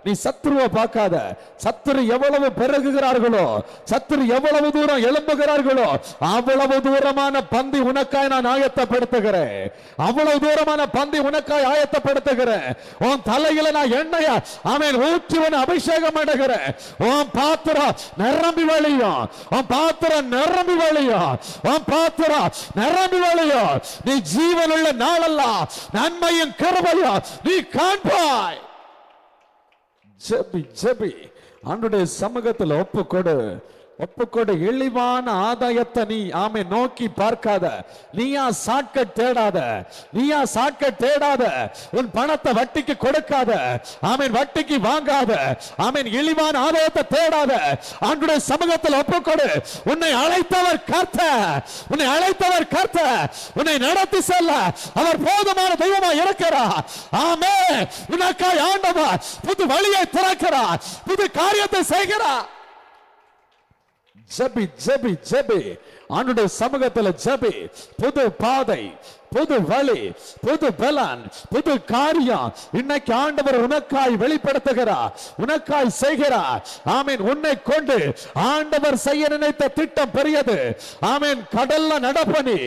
நீ சத்துருவை பார்க்காத. சத்துரு எவ்வளவு பெருகுகிறார்களோ, சத்துரு எவ்வளவு தூரம் எழும்புகிறார்களோ, அவ்வளவு தூரமான பந்தி உனக்காய் நான் ஆயத்தப்படுத்துகிறேன். அவ்வளவு தூரமான பந்தி உனக்காய் ஆயத்தப்படுத்துகிறேன். உன் தலையில நான் எண்ணெயா அவன் ஊற்றுவன் அபிஷேகம் பண்ணுகிறேன். உன் பாத்திரம் நிரம்பி வழியும், உன் பாத்திரம் நிரம்பி வழியும், உன் பாத்திரம் நிரம்பி வழியும். நீ ஜீவனுள்ள நாளெல்லாம் நன்மையும் கிருபையும் நீ காண்பாய். ஜெபி ஜெபி ஆண்டவருடைய சமூகத்தில் ஒப்புக்கொடு, ஒப்புக்கொடு. இழிவான ஆதாயத்தை நீ ஆமே நோக்கி பார்க்காத. நீயா ஷார்ட்கட் தேடாத, நீயா ஷார்ட்கட் தேடாத. உன் பணத்தை வட்டிக்கு கொடுக்காத, ஆமீன், வட்டிக்கு வாங்காத, ஆமீன், இழிவான ஆதாயத்தை தேடாத. ஆண்டவருடைய சமூகத்தில் ஒப்புக்கொடு. உன்னை அழைத்தவர் கர்த்தர், உன்னை அழைத்தவர் கர்த்தர். உன்னை நடத்தி செல்ல அவர் போதுமான தெய்வமா இருக்கிறார். ஆமென். உனக்காய் ஆண்டவர் புது வழியை திறக்கிறார், புது காரியத்தை செய்கிறார். ஜெபி ஜெபி ஜெபி ஆண்டவருடைய சமூகத்தில் ஜெபி. புது பாதை, புது வழி, புது பலன், புது காரியம் இன்னைக்கு ஆண்டவர் உனக்காய் வெளிப்படுத்துகிறார், உனக்காய் செய்கிறார். ஆமீன். உன்னை கொண்டு ஆண்டவர் செய்ய நினைத்த திட்டம் பெரியது. ஆமீன். கடல்ல நடப்பனி,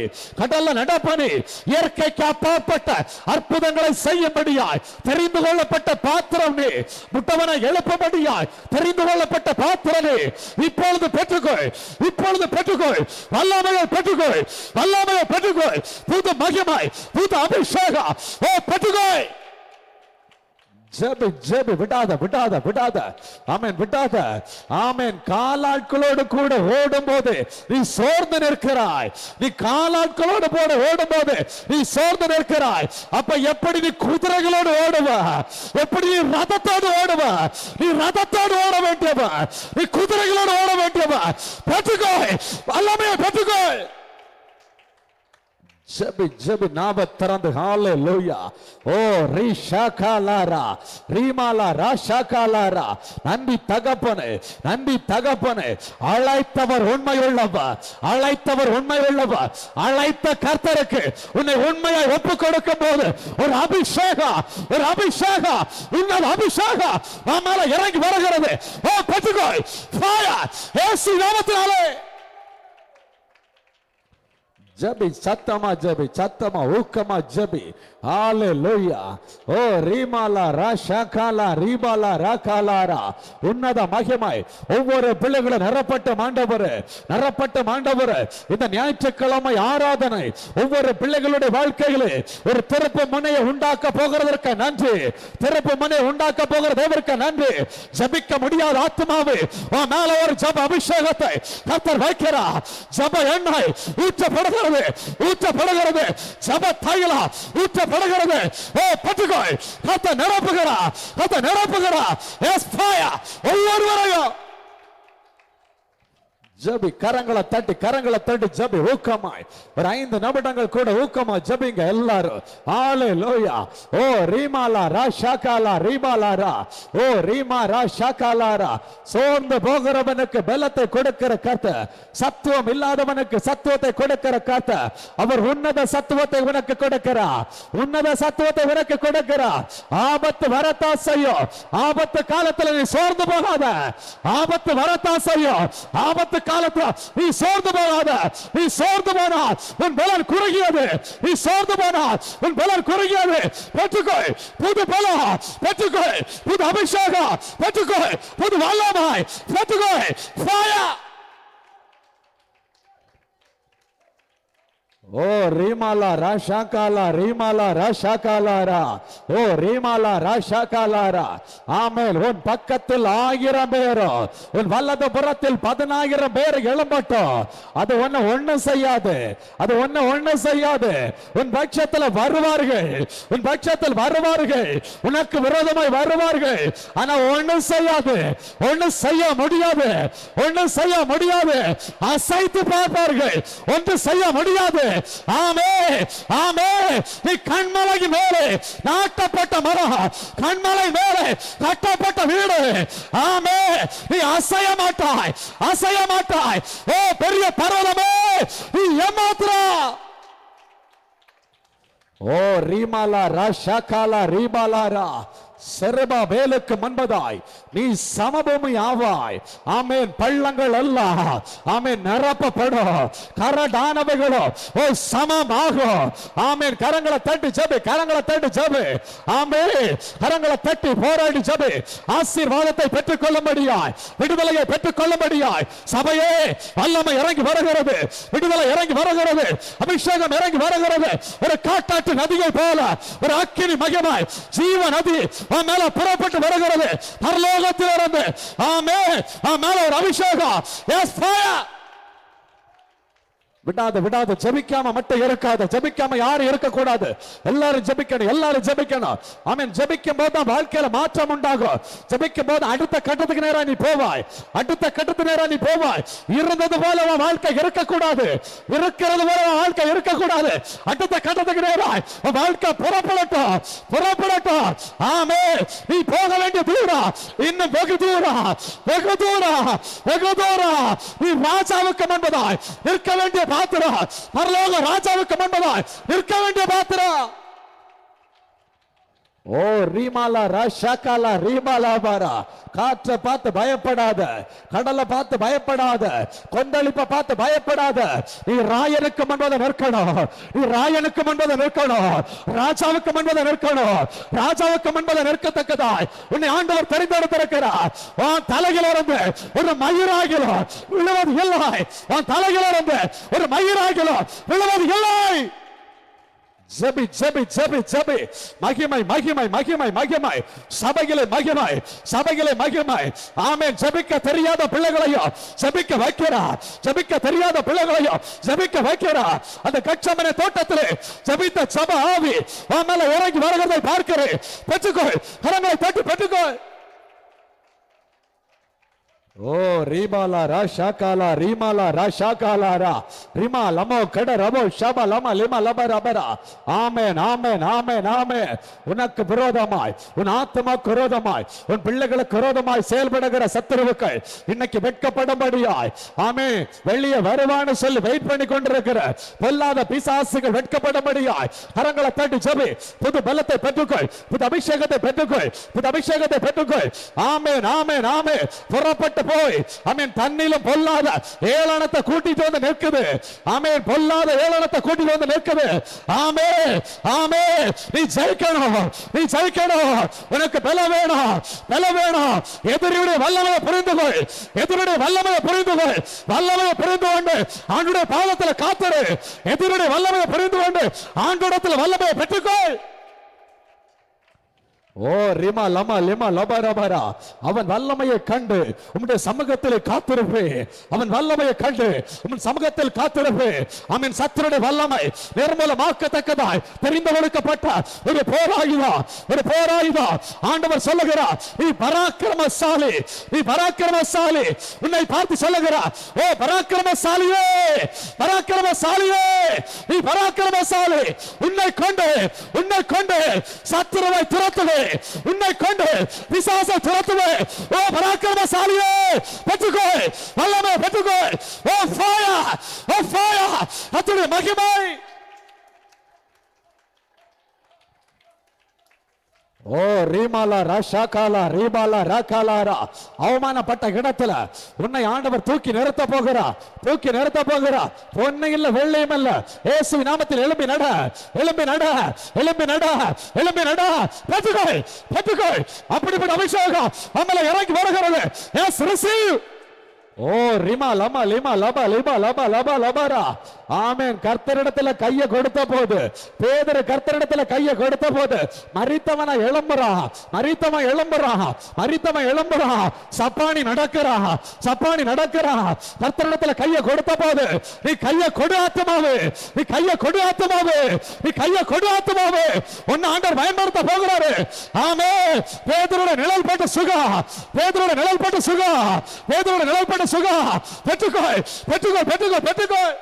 கடல்ல நடப்பனி இயற்கைக்கு அப்பாற்பட்ட அற்புதங்களை செய்யும்படியாய் தெரிந்து கொள்ளப்பட்ட பாத்திரம் நீ. முட்டவனை எழுப்பும்படியாய் தெரிந்து கொள்ளப்பட்ட பாத்திரம் நீ. இப்பொழுது பெற்றுக்கொள், இப்பொழுது பெற்றுக்கொள். வல்லமையை பெற்றுக்கொள், வல்லமையை பெற்றுக்கொள். புது மகிமை, புது அபிஷேகம் ஓ பெற்றுக்கொள். ஜெபி ஜெபி விடாத, விடாத, விடாத. ஆமென், விடாத. ஆமென். காலாட்களோடு கூட ஓடும் போது நீ சோர்ந்து நிற்கிறாய். நீ காலாட்களோடு போட ஓடும் போது நீ சோர்ந்து நிற்கிறாய். அப்ப எப்படி நீ குதிரைகளோடு ஓடுவ? எப்படி நீ ரதத்தோடு ஓடுவ? நீ ரதத்தோடு ஓட வேண்டியவ, நீ குதிரைகளோடு ஓட வேண்டியவ. பெற்றுக்கொள், வல்லமையை பெற்றுக்கொள். ஜெபி ஜெபி நாம திறந்து ஹalleluya. ஓ ரிஷாகாலாரா ரீமாலா ராஷாகாலாரா. நன்றி தகப்பனே, நன்றி தகப்பனே. அழைத்தவர் உண்மையுள்ளவர், அழைத்தவர் உண்மையுள்ளவர். அழைத்த கர்த்தருக்கு உன்னை உண்மையை ஒப்பு கொடுக்கும் போது ஒரு அபிஷேகம், ஒரு அபிஷேகம், உன்னத அபிஷேகம் நம்மால இறங்கி வருகிறது. ஓ பெற்றுக்கொள். ஃபயர் இயேசு நாமத்தினாலே. ஜெபி சத்தமா, ஜெபி சத்தமா, ஊக்கமா ஜெபி. ஹalleluya. ஓ ரீமாலா ராஷாகாலா ரீபாலா ராகாலாரா. உன்னத மகிமை ஒவ்வொரு பிள்ளைகளும் நிரப்பட்ட ஆண்டவரே, நிரப்பட்ட ஆண்டவரே. இந்த ஞாயிற்றுக்கிழமை ஆராதனை ஒவ்வொரு பிள்ளைகளுடைய வாழ்க்கையிலே ஒரு திறப்பு முனையை உண்டாக்க போகிறதற்கு நன்றி. திறப்பு முனையை உண்டாக்க போகிற தேவருக்கு நன்றி. ஜெபிக்க முடியாத ஆத்மாவே உன் மேல ஒரு ஜெப அபிஷேகத்தை கர்த்தர் வைக்கிறார். ஜெப எண்ணெய் ஊற்றப்படுகிறது, ஊற்றப்படுகிறது. ஜெப தைலம் ஊற்றப்படுகிறது. ஓ பெற்றுக்கொள். கர்த்தர் நிரப்புகிறார், கர்த்தர் நிரப்புகிறார். எஸ் ஃபயர் ஒவ்வொருவரையும். ஜெபி. கரங்களை தட்டி, கரங்களை தட்டி ஜெபி. ஊக்கமாய் ஒரு 5 நிமிடங்கள் கூட ஊக்கமா ஜெபிங்க எல்லாரும். ஹalleluya. ஓ ரீமாலா ராஷாகாலா ரீமாலாரா. ஓ ரீமா ராஷாகாலாரா. சோர்ந்து போகிறவனுக்கு பலத்தை கொடுக்கிற கர்த்தர், சத்துவம் இல்லாதவனுக்கு சத்துவத்தை கொடுக்கிற கர்த்தர். அவர் உன்னத சத்துவத்தை உனக்கு கொடுக்கிறார், உன்னத சத்துவத்தை உனக்கு கொடுக்கிறார். ஆபத்து வரத்தான் செய்யும். ஆபத்து காலத்தில் நீ சோர்ந்து போகாத. ஆபத்து வரத்தான் செய்யும். ஆபத்து காலத்துல நீ சோர்ந்து போகாத. நீ சோர்ந்து போனால் உன் பலன் குறுகியது. நீ சோர்ந்து போனால் உன் பலன் குறுகியது. பெற்றுக்கொள் புது பலம், பெற்றுக்கொள் புது அபிஷேகம், பெற்றுக்கொள் புது வல்லமை, பெற்றுக்கொள் fire. ஓ ரீமாலா ராஷாகாலா ரீமாலா ராஷாகாலாரா. ஓ ரீமாலா ராஷாகாலாரா. ஆமென். உன் பக்கத்தில் 1000 பேர், உன் வலது புறத்தில் 10000 பேர் எழும்பட்டும். அது ஒண்ணு செய்யாது. அது ஒண்ணு செய்யாது. உன் பட்சத்தில் வருவார்கள், உன் பட்சத்தில் வருவார்கள், உனக்கு விரோதமாய் வருவார்கள். ஆனா ஒண்ணு செய்யாது, ஒண்ணு செய்ய முடியாது, ஒண்ணு செய்ய முடியாது. அசைத்து பார்ப்பார்கள், ஒன்று செய்ய முடியாது. ஆமே ஆமே. நீ கண்மலை மேலே நாட்டப்பட்ட மரம், கண்மலை மேலே கட்டப்பட்ட வீடு. ஆமே. நீ அசைய மாட்டாய், அசைய மாட்டாய். ஓ பெரிய பர்வதமே நீ ஏமாத்துறா. ஓ ரீமாலா ராஷாகாலா ரீபாலாரா. செருபாபேலுக்கு முன்பதாய் நீ சமபூமி ஆவாய். ஆமென். பள்ளங்கள் அல்ல, ஆமென், நிரப்பப்படும். கரடானவைகளோ ஓ சமமாகும். ஆமென். கரங்களை தட்டி ஜெபி, கரங்களை தட்டி ஜெபி. ஆமென். கரங்களை தட்டி போராடி ஜெபி. ஆசீர்வாதத்தை பெற்றுக் கொள்ளும்படியாய், விடுதலையை பெற்றுக் கொள்ளும்படியாய் சபையே வல்லமை இறங்கி வருகிறது, விடுதலை இறங்கி வருகிறது, அபிஷேகம் இறங்கி வருகிறது. ஒரு காட்டாற்று நதியை போல ஒரு அக்கினி மகிமாய் ஜீவ நதி மேல புறப்பட்டு வருகிறது பரலோகத்திலிருந்து. ஆமென். மேல ஒரு அபிஷேகம். Yes fire. விடாத விடாத ஜெபிக்காம மட்டும் இருக்காத. ஜெபிக்காம யாரும் இருக்க கூடாது. எல்லாரும் ஜெபிக்கணும், எல்லாரும் ஜெபிக்கணும். ஆமென். ஜெபிக்கும் போது தான் வாழ்க்கையில மாற்றம் உண்டாகும். ஜெபிக்கும் போது அடுத்த கட்டத்துக்கு நேரா நீ போவாய், அடுத்த கட்டத்துக்கு நேரா நீ போவாய். இருந்தது போல உன் வாழ்க்கை இருக்க கூடாது, இருக்கிறது போல உன் வாழ்க்கை இருக்க கூடாது. அடுத்த கட்டத்துக்கு நேரா உன் வாழ்க்கை புறப்படட்டும், புறப்படட்டும். ஆமென். நீ போக வேண்டிய தூரம் இன்னும் வெகு தூரம், வெகு தூரம், வெகு தூரம். நீ ராஜாவுக்கு முன்பதாய் நிற்க வேண்டிய பாத்திரம், பரலோக ராஜாவுக்கு முன்பதாய் நிற்க வேண்டிய பாத்திரம். ஓ ரீமாலா ராஷாகாலா ரீமாலாபாரா. காற்றை பார்த்து பயப்படாத, கடலை பார்த்து பயப்படாத, கொந்தளிப்பை பார்த்து பயப்படாத. நீ ராயனுக்கு முன்பதை நிற்கணும், நீ ராயனுக்கு முன்பதை நிற்கணும், ராஜாவுக்கு முன்பதை நிற்கணும். ராஜாவுக்கு முன்பதை நிற்கத்தக்கதாய் உன்னை ஆண்டவர் தெரிந்தெடுத்திருக்கிறார். உன் தலையிலிருந்து ஒரு மயிராகிலும் விழுவது இல்லை, உன் தலையிலிருந்து ஒரு மயிராகிலும் விழுவது இல்லை. ஜெபி ஜெபி ஜெபி ஜெபி. மகிமை மகிமை மகிமை மகிமை. சபையிலே மகிமை, சபையிலே மகிமை. ஆமென். ஜெபிக்க தெரியாத பிள்ளைகளையும் ஜெபிக்க வைக்கிறார், ஜெபிக்க தெரியாத பிள்ளைகளையும் ஜெபிக்க வைக்கிறார். அந்த கச்சமனை தோட்டத்திலே ஜெபித்த ஜெப ஆவி மேல இறங்கி வருகிறதை பார்க்கிறேன். பெற்றுக்கொள், கரங்களை தட்டி பெற்றுக்கொள். ஓ ரீமாலா ராஷாகாலா ரீமாலா ராஷாகாலாரா. ரிமா லமோ கட ரபோ ஷபா லமா லிமா லப ரபரா. ஆமென் ஆமென் ஆமென் ஆமென். உனக்கு விரோதமாய், உன் ஆத்மாக்கு விரோதமாய், உன் பிள்ளைகளுக்கு விரோதமாய் செயல்படுகிற சத்துருவுக்கள் இன்னைக்கு வெட்கப்படும்படியாய், ஆமென், வெளியே வருவான்னு சொல்லி வெயிட் பண்ணி கொண்டிருக்கிற பொல்லாத பிசாசுகள் வெட்கப்படும்படியாய் கரங்களை தட்டி ஜெபி. புது பலத்தை பெற்றுக்கொள், புது அபிஷேகத்தை பெற்றுக்கொள், புது அபிஷேகத்தை பெற்றுக்கொள். ஆமென் ஆமென் ஆமென். புறப்பட்டு போய் ஆமென். தண்ணிலும் பொல்லாத ஏளனத்தை கூட்டிட்டு வந்து நிற்குது. ஆமென். பொல்லாத ஏளனத்தை கூட்டிட்டு வந்து நிற்குது. ஆமென் ஆமென். நீ ஜெயிக்கணும், நீ ஜெயிக்கணும். உனக்கு பலம் வேணும், பலம் வேணும். எதிரியுடைய வல்லமையை புரிந்து கொள், எதிரியுடைய வல்லமையை புரிந்து கொள். வல்லமையை புரிந்து கொண்டு ஆண்டவருடைய பாதத்தில் காத்திரு. எதிரியுடைய வல்லமையை புரிந்து கொண்டு ஆண்டவரிடத்தில் வல்லமையை பெற்றுக்கொள். ஓ ரிமா லமா லிமா லபரபரா. அவன் வல்லமையை கண்டு உம்முடைய சமூகத்தில் காத்திருப்பே, அவன் வல்லமையை கண்டு உன் சமூகத்தில் காத்திருப்பே. அவன் சத்துருடைய வல்லமை நிர்மூலமாக்கத்தக்கதாய் தெரிந்தவனுக்கப்பட்ட ஒரு போராயுதம், ஒரு போராயுதம். ஆண்டவர் சொல்லுகிறார், நீ பராக்கிரமசாலி, நீ பராக்கிரமசாலி. உன்னை பார்த்து சொல்லுகிறார், ஓ பராக்கிரமசாலியே, பராக்கிரமசாலியே, நீ பராக்கிரமசாலி. உன்னை கொண்டு சத்துருவை துரத்துவே, உன்னை கொண்டு பிசாசை துரத்துவே. ஓ பராக்கிரமசாலியே, பெற்றுக்கொள், வல்லமை பெற்றுக்கொள். ஓ ஃபயர், ஓ ஃபயர். கர்த்தருடைய மகிமை. ஓ ரீமாலா ராஷாகாலா ரீபாலா ராகாலாரா, அவமானப்பட்ட இடத்துல உன்னை ஆண்டவர் தூக்கி நிறுத்த போகிறா, தூக்கி நிறுத்த போகிறா. பொன்னை இல்ல வெள்ளையும் இல்ல, இயேசு நாமத்தில் எழும்பி நட, எழும்பி நட, எழும்பி நட, எழும்பி நட. பெற்றுக்கொள், பெற்றுக்கொள். அப்படிப்பட்ட அபிஷேகம் நம்மளை இறங்கி வருகிறது. S receive. ஓ ரிமா லமா லிமா லபா லிபா லபா லபா லபாரா. ஆமென். கர்த்தரிடத்துல கையை கொடுத்த போது, பேதுரு கர்த்தரிடத்துல கையை கொடுத்த போது மரித்தவன எழும்புறான், மரித்தவன் எழும்புறான், மரித்தவன் எழும்புறான். சப்பானி நடக்கிறான், சப்பானி நடக்கிறான். கர்த்தரிடத்துல கையை கொடுத்த போது நீ கையை கொடு ஆத்துமாவே, நீ கையை கொடு ஆத்துமாவே, நீ கையை கொடு ஆத்துமாவே. உன்னை ஆண்டவர் பயன்படுத்த போகிறாரு. ஆமென். பேதுருவோட நிழல் போட்டு சுகா, பேதுருவோட நிழல் போட்டு சுகா, பேதுருவோட நிழல் போட்டு சுகா. பெற்றுக்கொள், பெற்றுக்கொள், பெற்றுக்கொள், பெற்றுக்கொள்.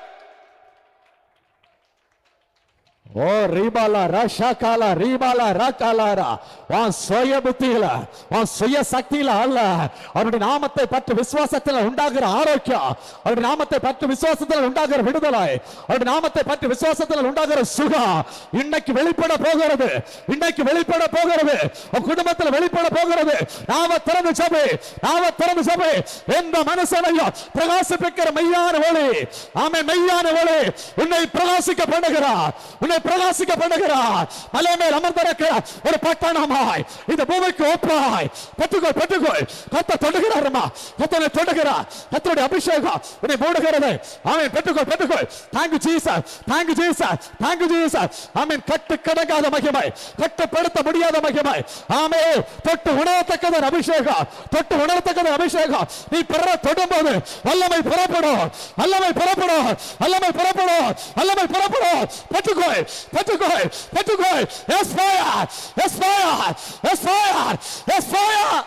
ஓ ரீபாலா ராஷாகாலா ரீபாலா ராகாலாரா. உன் சுய புத்தியில, உன் சுய சக்தியில அல்ல, அவருடைய நாமத்தை பற்றி விசுவாசத்தில் உண்டாகிற ஆரோக்கியம், அவருடைய நாமத்தை பற்றி விசுவாசத்தில் உண்டாகிற விடுதலை, அவருடைய நாமத்தை பற்றி விசுவாசத்தில் உண்டாகிற சுகம் இன்னைக்கு வெளிப்பட போகிறது, இன்னைக்கு வெளிப்பட போகிறது. உன் குடும்பத்தில் வெளிப்பட போகிறது. நாம திறந்து சபை, நாம திறந்து சபை. எந்த மனுஷனையும் பிரகாசிப்பிக்கிற மெய்யான ஒளி, ஆமென், மெய்யான ஒளி உன்னை பிரகாசிக்க பண்ணுகிறார், உன்னை பிரகாசிக்க பண்ணுகிறார். மலை மேல் அமர்ந்திருக்கிற ஒரு பட்டணமாய் இந்த பூமிக்கு ஒப்பாய். பெற்றுக்கொள், பெற்றுக்கொள். கர்த்தர் தொடுகிறாருமா, கர்த்தரை தொடுகிறார். கர்த்தருடைய அபிஷேகம் உன்னை மூடுகிறது. ஆமென். பெற்றுக்கொள், பெற்றுக்கொள். Thank you Jesus, thank you Jesus, thank you Jesus. ஆமென். கட்டு கடங்காத மகிமை, கட்டுப்படுத்த முடியாத மகிமை. ஆமென். தொட்டு உணரத்தக்கத அபிஷேகம், தொட்டு உணரத்தக்கத அபிஷேகம். நீ பெற தொடும்போது வல்லமை புறப்படும், வல்லமை புறப்படும், வல்லமை புறப்படும், வல்லமை புறப்படும். பெற்றுக்கொள், பெற்றுக்கொள், பெற்றுக்கொள். Yes fire, yes fire, yes fire, yes fire.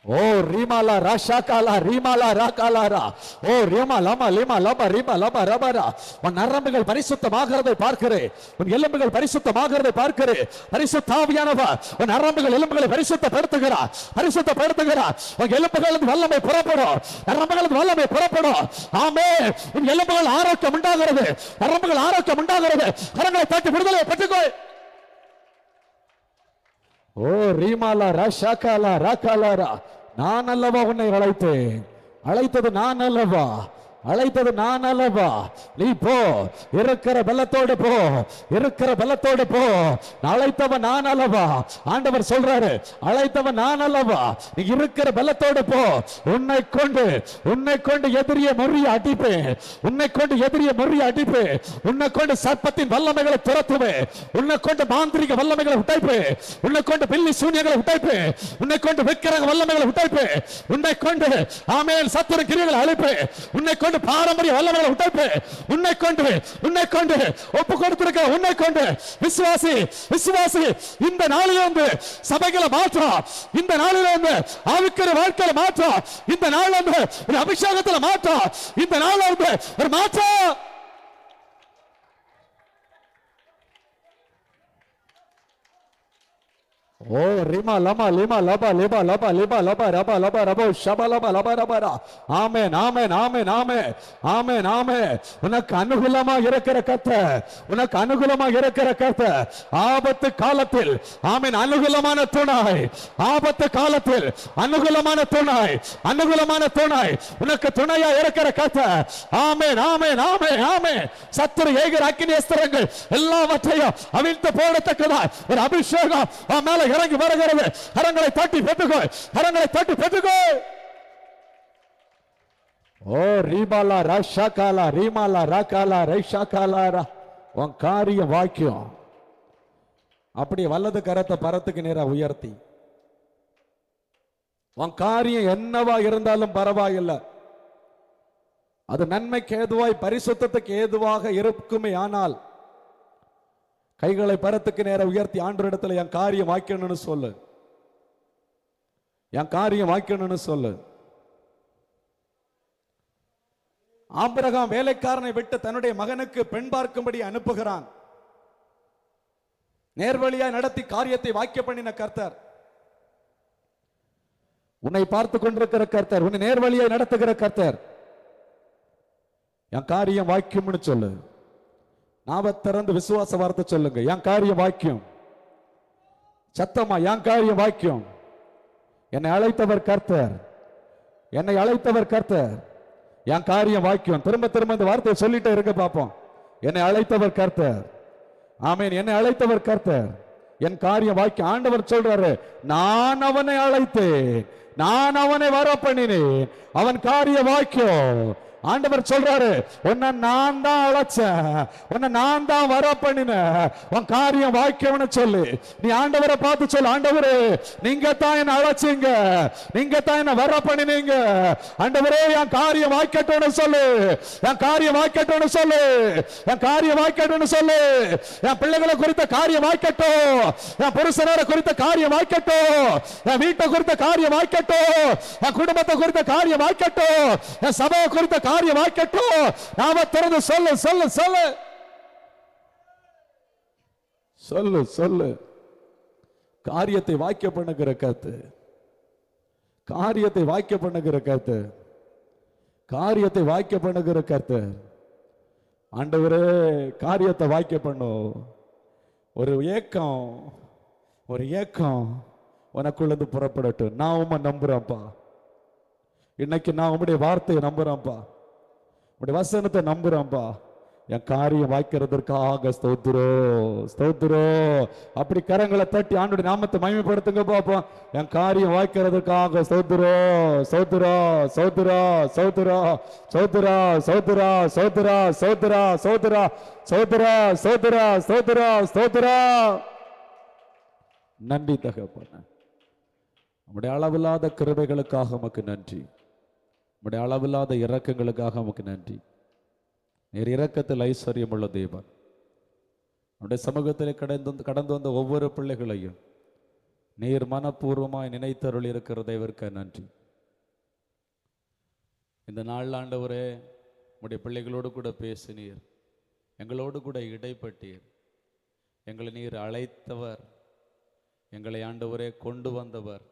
ஓ ரீமாலா ராஷாகாலா ரீமாலா ராகாலாரா. ஓ ரீமா லமா லிமா லபா ரிமா லபா ரபரா. உன் நரம்புகள் பரிசுத்தமாகிறதை பார்க்கிறேன், உன் எலும்புகள் பரிசுத்தமாகிறதை பார்க்கிறேன். பரிசுத்த ஆவியானவர் உன் நரம்புகள் எலும்புகளை பரிசுத்தப்படுத்துகிறார், பரிசுத்தப்படுத்துகிறார். உன் எலும்புகள் வல்லமை புறப்படும், நரம்புகள் வல்லமை புறப்படும். ஆமென். உன் எலும்புகள் ஆரோக்கியம் உண்டாகிறது, நரம்புகள் ஆரோக்கியம் உண்டாகிறது. கரங்களை தட்டி விடுதலை பெற்றுக்கொள். ஓ ரீமாலா ராஷாகாலா ராகாலாரா. நான் அல்லவா உன்னை அழைத்தேன், அழைத்தது நான் அல்லவா, அழைத்தது நான் அல்லவா. நீ போ, இருக்கிற பலத்தோடு போ, இருக்கிற பலத்தோடு போ. அழைத்தவன் நான் அல்லவா. ஆண்டவர் சொல்றாரு, அழைத்தவன் நான் அல்லவா. நீ இருக்கிற பலத்தோடு போ. உன்னை கொண்டு எதிரிய முறிய அடிப்பேன், உன்னை கொண்டு எதிரிய முறிய அடிப்பேன். உன்னை கொண்டு சர்ப்பத்தின் வல்லமைகளை துரத்துவேன், உன்னை கொண்டு மாந்திரிக வல்லமைகளை உடைப்பேன், உன்னை கொண்டு பில்லி சூனியங்களை உடைப்பேன், உன்னை கொண்டு விக்கிரக வல்லமைகளை உடைப்பேன், உன்னை கொண்டு ஆமென் சத்துரு கிரியைகளை அழிப்பேன், உன்னை கொண்டு பாரம்பரிய வல்லமைகளை உடைப்பேன், உன்னை கொண்டு ஒப்பு கொடுத்திருக்கிற உன்னை கொண்டு விசுவாசி, விசுவாசி. இந்த நாளிலிருந்து சபைகளை மாற்றம், இந்த நாளிலிருந்து ஆவிக்குரிய வாழ்க்கையில மாற்றம், இந்த நாளிலிருந்து ஒரு அபிஷேகத்தில் மாற்றம், இந்த நாளிலிருந்து ஒரு மாற்றம். ஓ ரிமா லமா லிமா லபா லிபா லபா லிபா லபா ரபா லபா ரபோ ஷபா லபா லபா ரபா ரா. ஆமென், ஆமென், ஆமென், ஆமென், ஆமென், ஆமென். உனக்கு அனுகூலமா இருக்கிற கர்த்தர், உனக்கு அனுகூலமா இருக்கிற கர்த்தர். ஆபத்து காலத்தில் ஆமென் அனுகூலமான துணை, ஆபத்து காலத்தில் அனுகூலமான துணை, அனுகூலமான துணை. உனக்கு துணையா இருக்கிற கர்த்தர். ஆமென், ஆமென், ஆமென், ஆமென். சத்துரு ஏகிற அக்கினி அஸ்திரங்கள் எல்லாவற்றையும் அவிழ்த்து போடத்தக்கதா ஒரு அபிஷேகம் மேல இறங்கி வருகிறது. கரங்களை தட்டி பெற்றுக்கொள், கரங்களை தட்டி பெற்றுக்கொள். ஓ ரீபாலா ராஷாகாலா ரீமாலா ராகாலா ரைஷாகாலாரா. உன் காரியம் வாக்கியம் அப்படி வலது கரத்தை பரத்துக்கு நேரா உயர்த்தி, உன் காரியம் என்னவா இருந்தாலும் பரவாயில்லை, அது நன்மைக்கு ஏதுவாய் பரிசுத்தத்துக்கு ஏதுவாக இருக்குமே. ஆனால் கைகளை பரத்துக்கு நேர உயர்த்தி ஆண்டவரிடத்துல என் காரியம் வாய்க்கணும்னு சொல்லு, என் காரியம் வாய்க்கணும்னு சொல்லு. ஆபிரகாம் வேலைக்காரனை விட்டு தன்னுடைய மகனுக்கு பெண் பார்க்கும்படி அனுப்புகிறான். நேர்வழியாய் நடத்தி காரியத்தை வாக்கிய பண்ணின கர்த்தர், உன்னை பார்த்து கொண்டிருக்கிற கர்த்தர், உன்னை நேர்வழியாய் நடத்துகிற கர்த்தர், என் காரியம் வாக்கியம்னு சொல்லு. நாவ திறந்து விசுவாச வார்த்தை சொல்லுங்க, என் காரியம் வாக்கியம். சத்தமா என் காரியம் வாக்கியம். என்னை அழைத்தவர் கர்த்தர், என்னை அழைத்தவர் கர்த்தர், என் காரியம் வாக்கியம். திரும்ப திரும்ப இந்த வார்த்தையை சொல்லிட்டே இருக்க பார்ப்போம். என்னை அழைத்தவர் கர்த்தர். ஆமென். என்னை அழைத்தவர் கர்த்தர், என் காரியம் வாக்கியம். ஆண்டவர் சொல்றாரு, நான் அவனை அழைத்தேன், நான் அவனை வர பண்ணினேன், அவன் காரிய வாக்கியம். ஆண்டவர் சொல்றாரு, உன்னை நான் தான் அழைச்சேன், உன்னை நான் தான் வர பண்ணினேன், உன் காரியம் வாக்கியம்னு சொல்லு. நீ ஆண்டவரை பார்த்து சொல்லு, ஆண்டவரே நீங்க தான் என்ன அழைச்சீங்க, நீங்க தான் என்ன வர பண்ணினீங்க. ஆண்டவரே என் காரியம் வாய்க்கட்டும்னு சொல்லு, என் காரியம் வாய்க்கட்டும்னு சொல்லு, என் காரியம் வாய்க்கட்டும்னு சொல்லு. என் பிள்ளைகளை குறித்த காரியம் வாய்க்கட்டும், என் புருஷனரை குறித்த காரியம் வாய்க்கட்டும், என் வீட்டை குறித்த காரியம் வாய்க்கட்டும், என் குடும்பத்தை குறித்த காரியம் வாய்க்கட்டும், என் சபையை குறித்த காரியம் வாய்க்கட்டும். நாம திறந்து சொல்லு சொல்லு சொல்லு சொல்லு சொல்லு. காரியத்தை வாக்கிய பண்ணுகிற கத்து, காரியத்தை வாக்கிய பண்ணுகிற கத்து, காரியத்தை வாக்கிய பண்ணுகிற கத்து. ஆண்டவரே காரியத்தை வாக்கிய பண்ணும். ஒரு ஏக்கம், ஒரு ஏக்கம் உனக்குள்ளது புறப்படட்டும். நான் உம்மை நம்புறேன்ப்பா, இன்னைக்கு நான் உம்முடைய வார்த்தையை நம்புறேன்ப்பா, உம்முடைய வசனத்தை நம்புறேன்ப்பா. என் காரியம் வாய்க்கிறதற்காக ஸ்தோத்திரோ ஸ்தோத்திரோ. அப்படி கரங்களை தட்டி ஆண்டோட நாமத்தை மகிமைப்படுத்துங்க பாப்போம். என் காரியம் வாய்க்கிறதற்காக ஸ்தோத்திரோ ஸ்தோத்திரோ ஸ்தோத்திரோ ஸ்தோத்திரோ ஸ்தோத்திரோ ஸ்தோத்திரோ ஸ்தோத்திரோ ஸ்தோத்திரோ ஸ்தோத்திரோ ஸ்தோத்திரோ ஸ்தோத்திரோ ஸ்தோத்திரோ ஸ்தோத்திரோ. நன்றி தகப்பனே, நம்முடைய அளவில்லாத கிருபைகளுக்காக உமக்கு நன்றி, நம்முடைய அளவில்லாத இரக்கங்களுக்காக உமக்கு நன்றி. நீர் இரக்கத்தில் ஐஸ்வர்யம் உள்ள தேவன். நம்முடைய சமூகத்தில் கடந்து வந்த ஒவ்வொரு பிள்ளைகளையும் நீர் மனப்பூர்வமாய் நினைத்தருள் இருக்கிற தேவருக்கு நன்றி. இந்த நாள் ஆண்டவரே நம்முடைய பிள்ளைகளோடு கூட பேசினீர், எங்களோடு கூட இடைப்பட்டீர், எங்களை நீர் அழைத்தவர், எங்களை ஆண்டவரே கொண்டு வந்தவர்,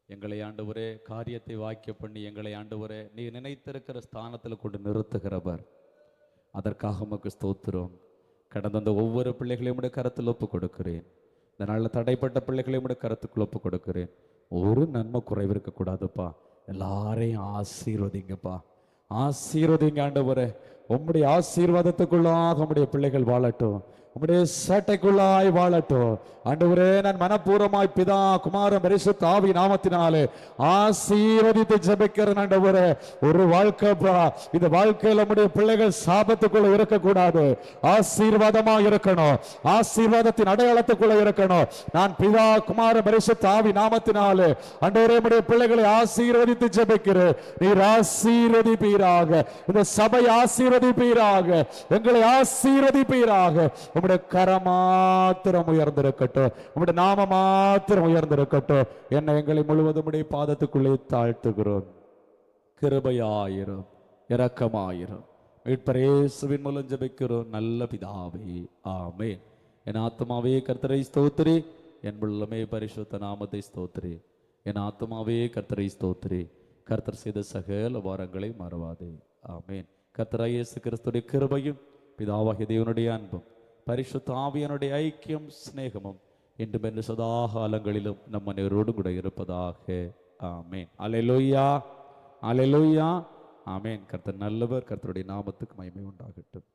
எங்களை ஆண்டவரே காரியத்தை வாக்கிய பண்ணி எங்களை ஆண்டவரே நீர் நினைத்திருக்கிற ஸ்தானத்தில் கொண்டு நிறுத்துகிறவர். அதற்காக உமக்கு ஸ்தோத்திரம். கடந்த அந்த ஒவ்வொரு பிள்ளைகளையும் உடைய கருத்தில் ஒப்பு கொடுக்கிறேன். இந்த நாளில் தடைப்பட்ட பிள்ளைகளையும் உடைய கருத்துக்குள் ஒப்பு கொடுக்கிறேன். ஒரு நன்மை குறைவு இருக்கக்கூடாதுப்பா. எல்லாரையும் ஆசீர்வதிங்கப்பா, ஆசீர்வதிங்க ஆண்டவரே. உம்முடைய ஆசீர்வாதத்துக்குள்ளாக உம்முடைய பிள்ளைகள் வாழட்டும், உம்முடைய சேட்டைக்குள்ளாய் வாழட்டும் ஆண்டவரே. நான் மனப்பூர்வமாய் பிதா குமாரன் பரிசுத்த ஆவி நாமத்தினாலே ஆசீர்வதித்து ஜெபிக்கிறேன் ஆண்டவரே. ஒரு வாழ்க்கைப்பா, இந்த வாழ்க்கையில் நம்முடைய பிள்ளைகள் சாபத்துக்குள்ள இருக்கக்கூடாது, ஆசீர்வாதமா இருக்கணும், ஆசீர்வாதத்தின் அடையாளத்துக்குள்ள இருக்கணும். நான் பிதா குமாரன் பரிசுத்த ஆவி நாமத்தினாலே ஆண்டவரே நம்முடைய பிள்ளைகளை ஆசீர்வதித்து ஜெபிக்கிறேன். நீர் ஆசீர்வதிப்பீராக, இந்த சபை ஆசீர்வதிப்பீராக, எங்களை ஆசீர்வதிப்பீராக. உம்முடைய கரம் மாத்திரம் உயர்ந்திருக்கட்டும், உம்முடைய நாம மாத்திரம் உயர்ந்திருக்கட்டும். என்னை எங்களை முழுவதும் உடைய பாதத்துக்குள்ளே தாழ்த்துகிறோம். கிருபையாயிரும், இரக்கமாயிரும். மீட்பர் இயேசுவின் மூலம் ஜெபிக்கிறோம் நல்ல பிதாவே, ஆமென். என் ஆத்துமாவே கர்த்தரை ஸ்தோத்திரி, என் உள்ளமே பரிசுத்த நாமத்தை ஸ்தோத்திரி. என் ஆத்துமாவே கர்த்தரை ஸ்தோத்திரி, கர்த்தர் செய்த சகல வாரங்களை மறவாதே, ஆமென். கர்த்தராகிய இயேசு கிறிஸ்துவின் கிருபையும் பிதாவாகிய தேவனுடைய அன்பும் பரிசுத்த ஆவியானுடைய ஐக்கியம் சிநேகமும் இன்றும் என்று சதா காலங்களிலும் நம்ம அனைவரோடு கூட இருப்பதாக, ஆமென். அல்லேலூயா, அல்லேலூயா, ஆமென். கர்த்தர் நல்லவர், கர்த்தருடைய நாமத்துக்கு மகிமை உண்டாகட்டும்.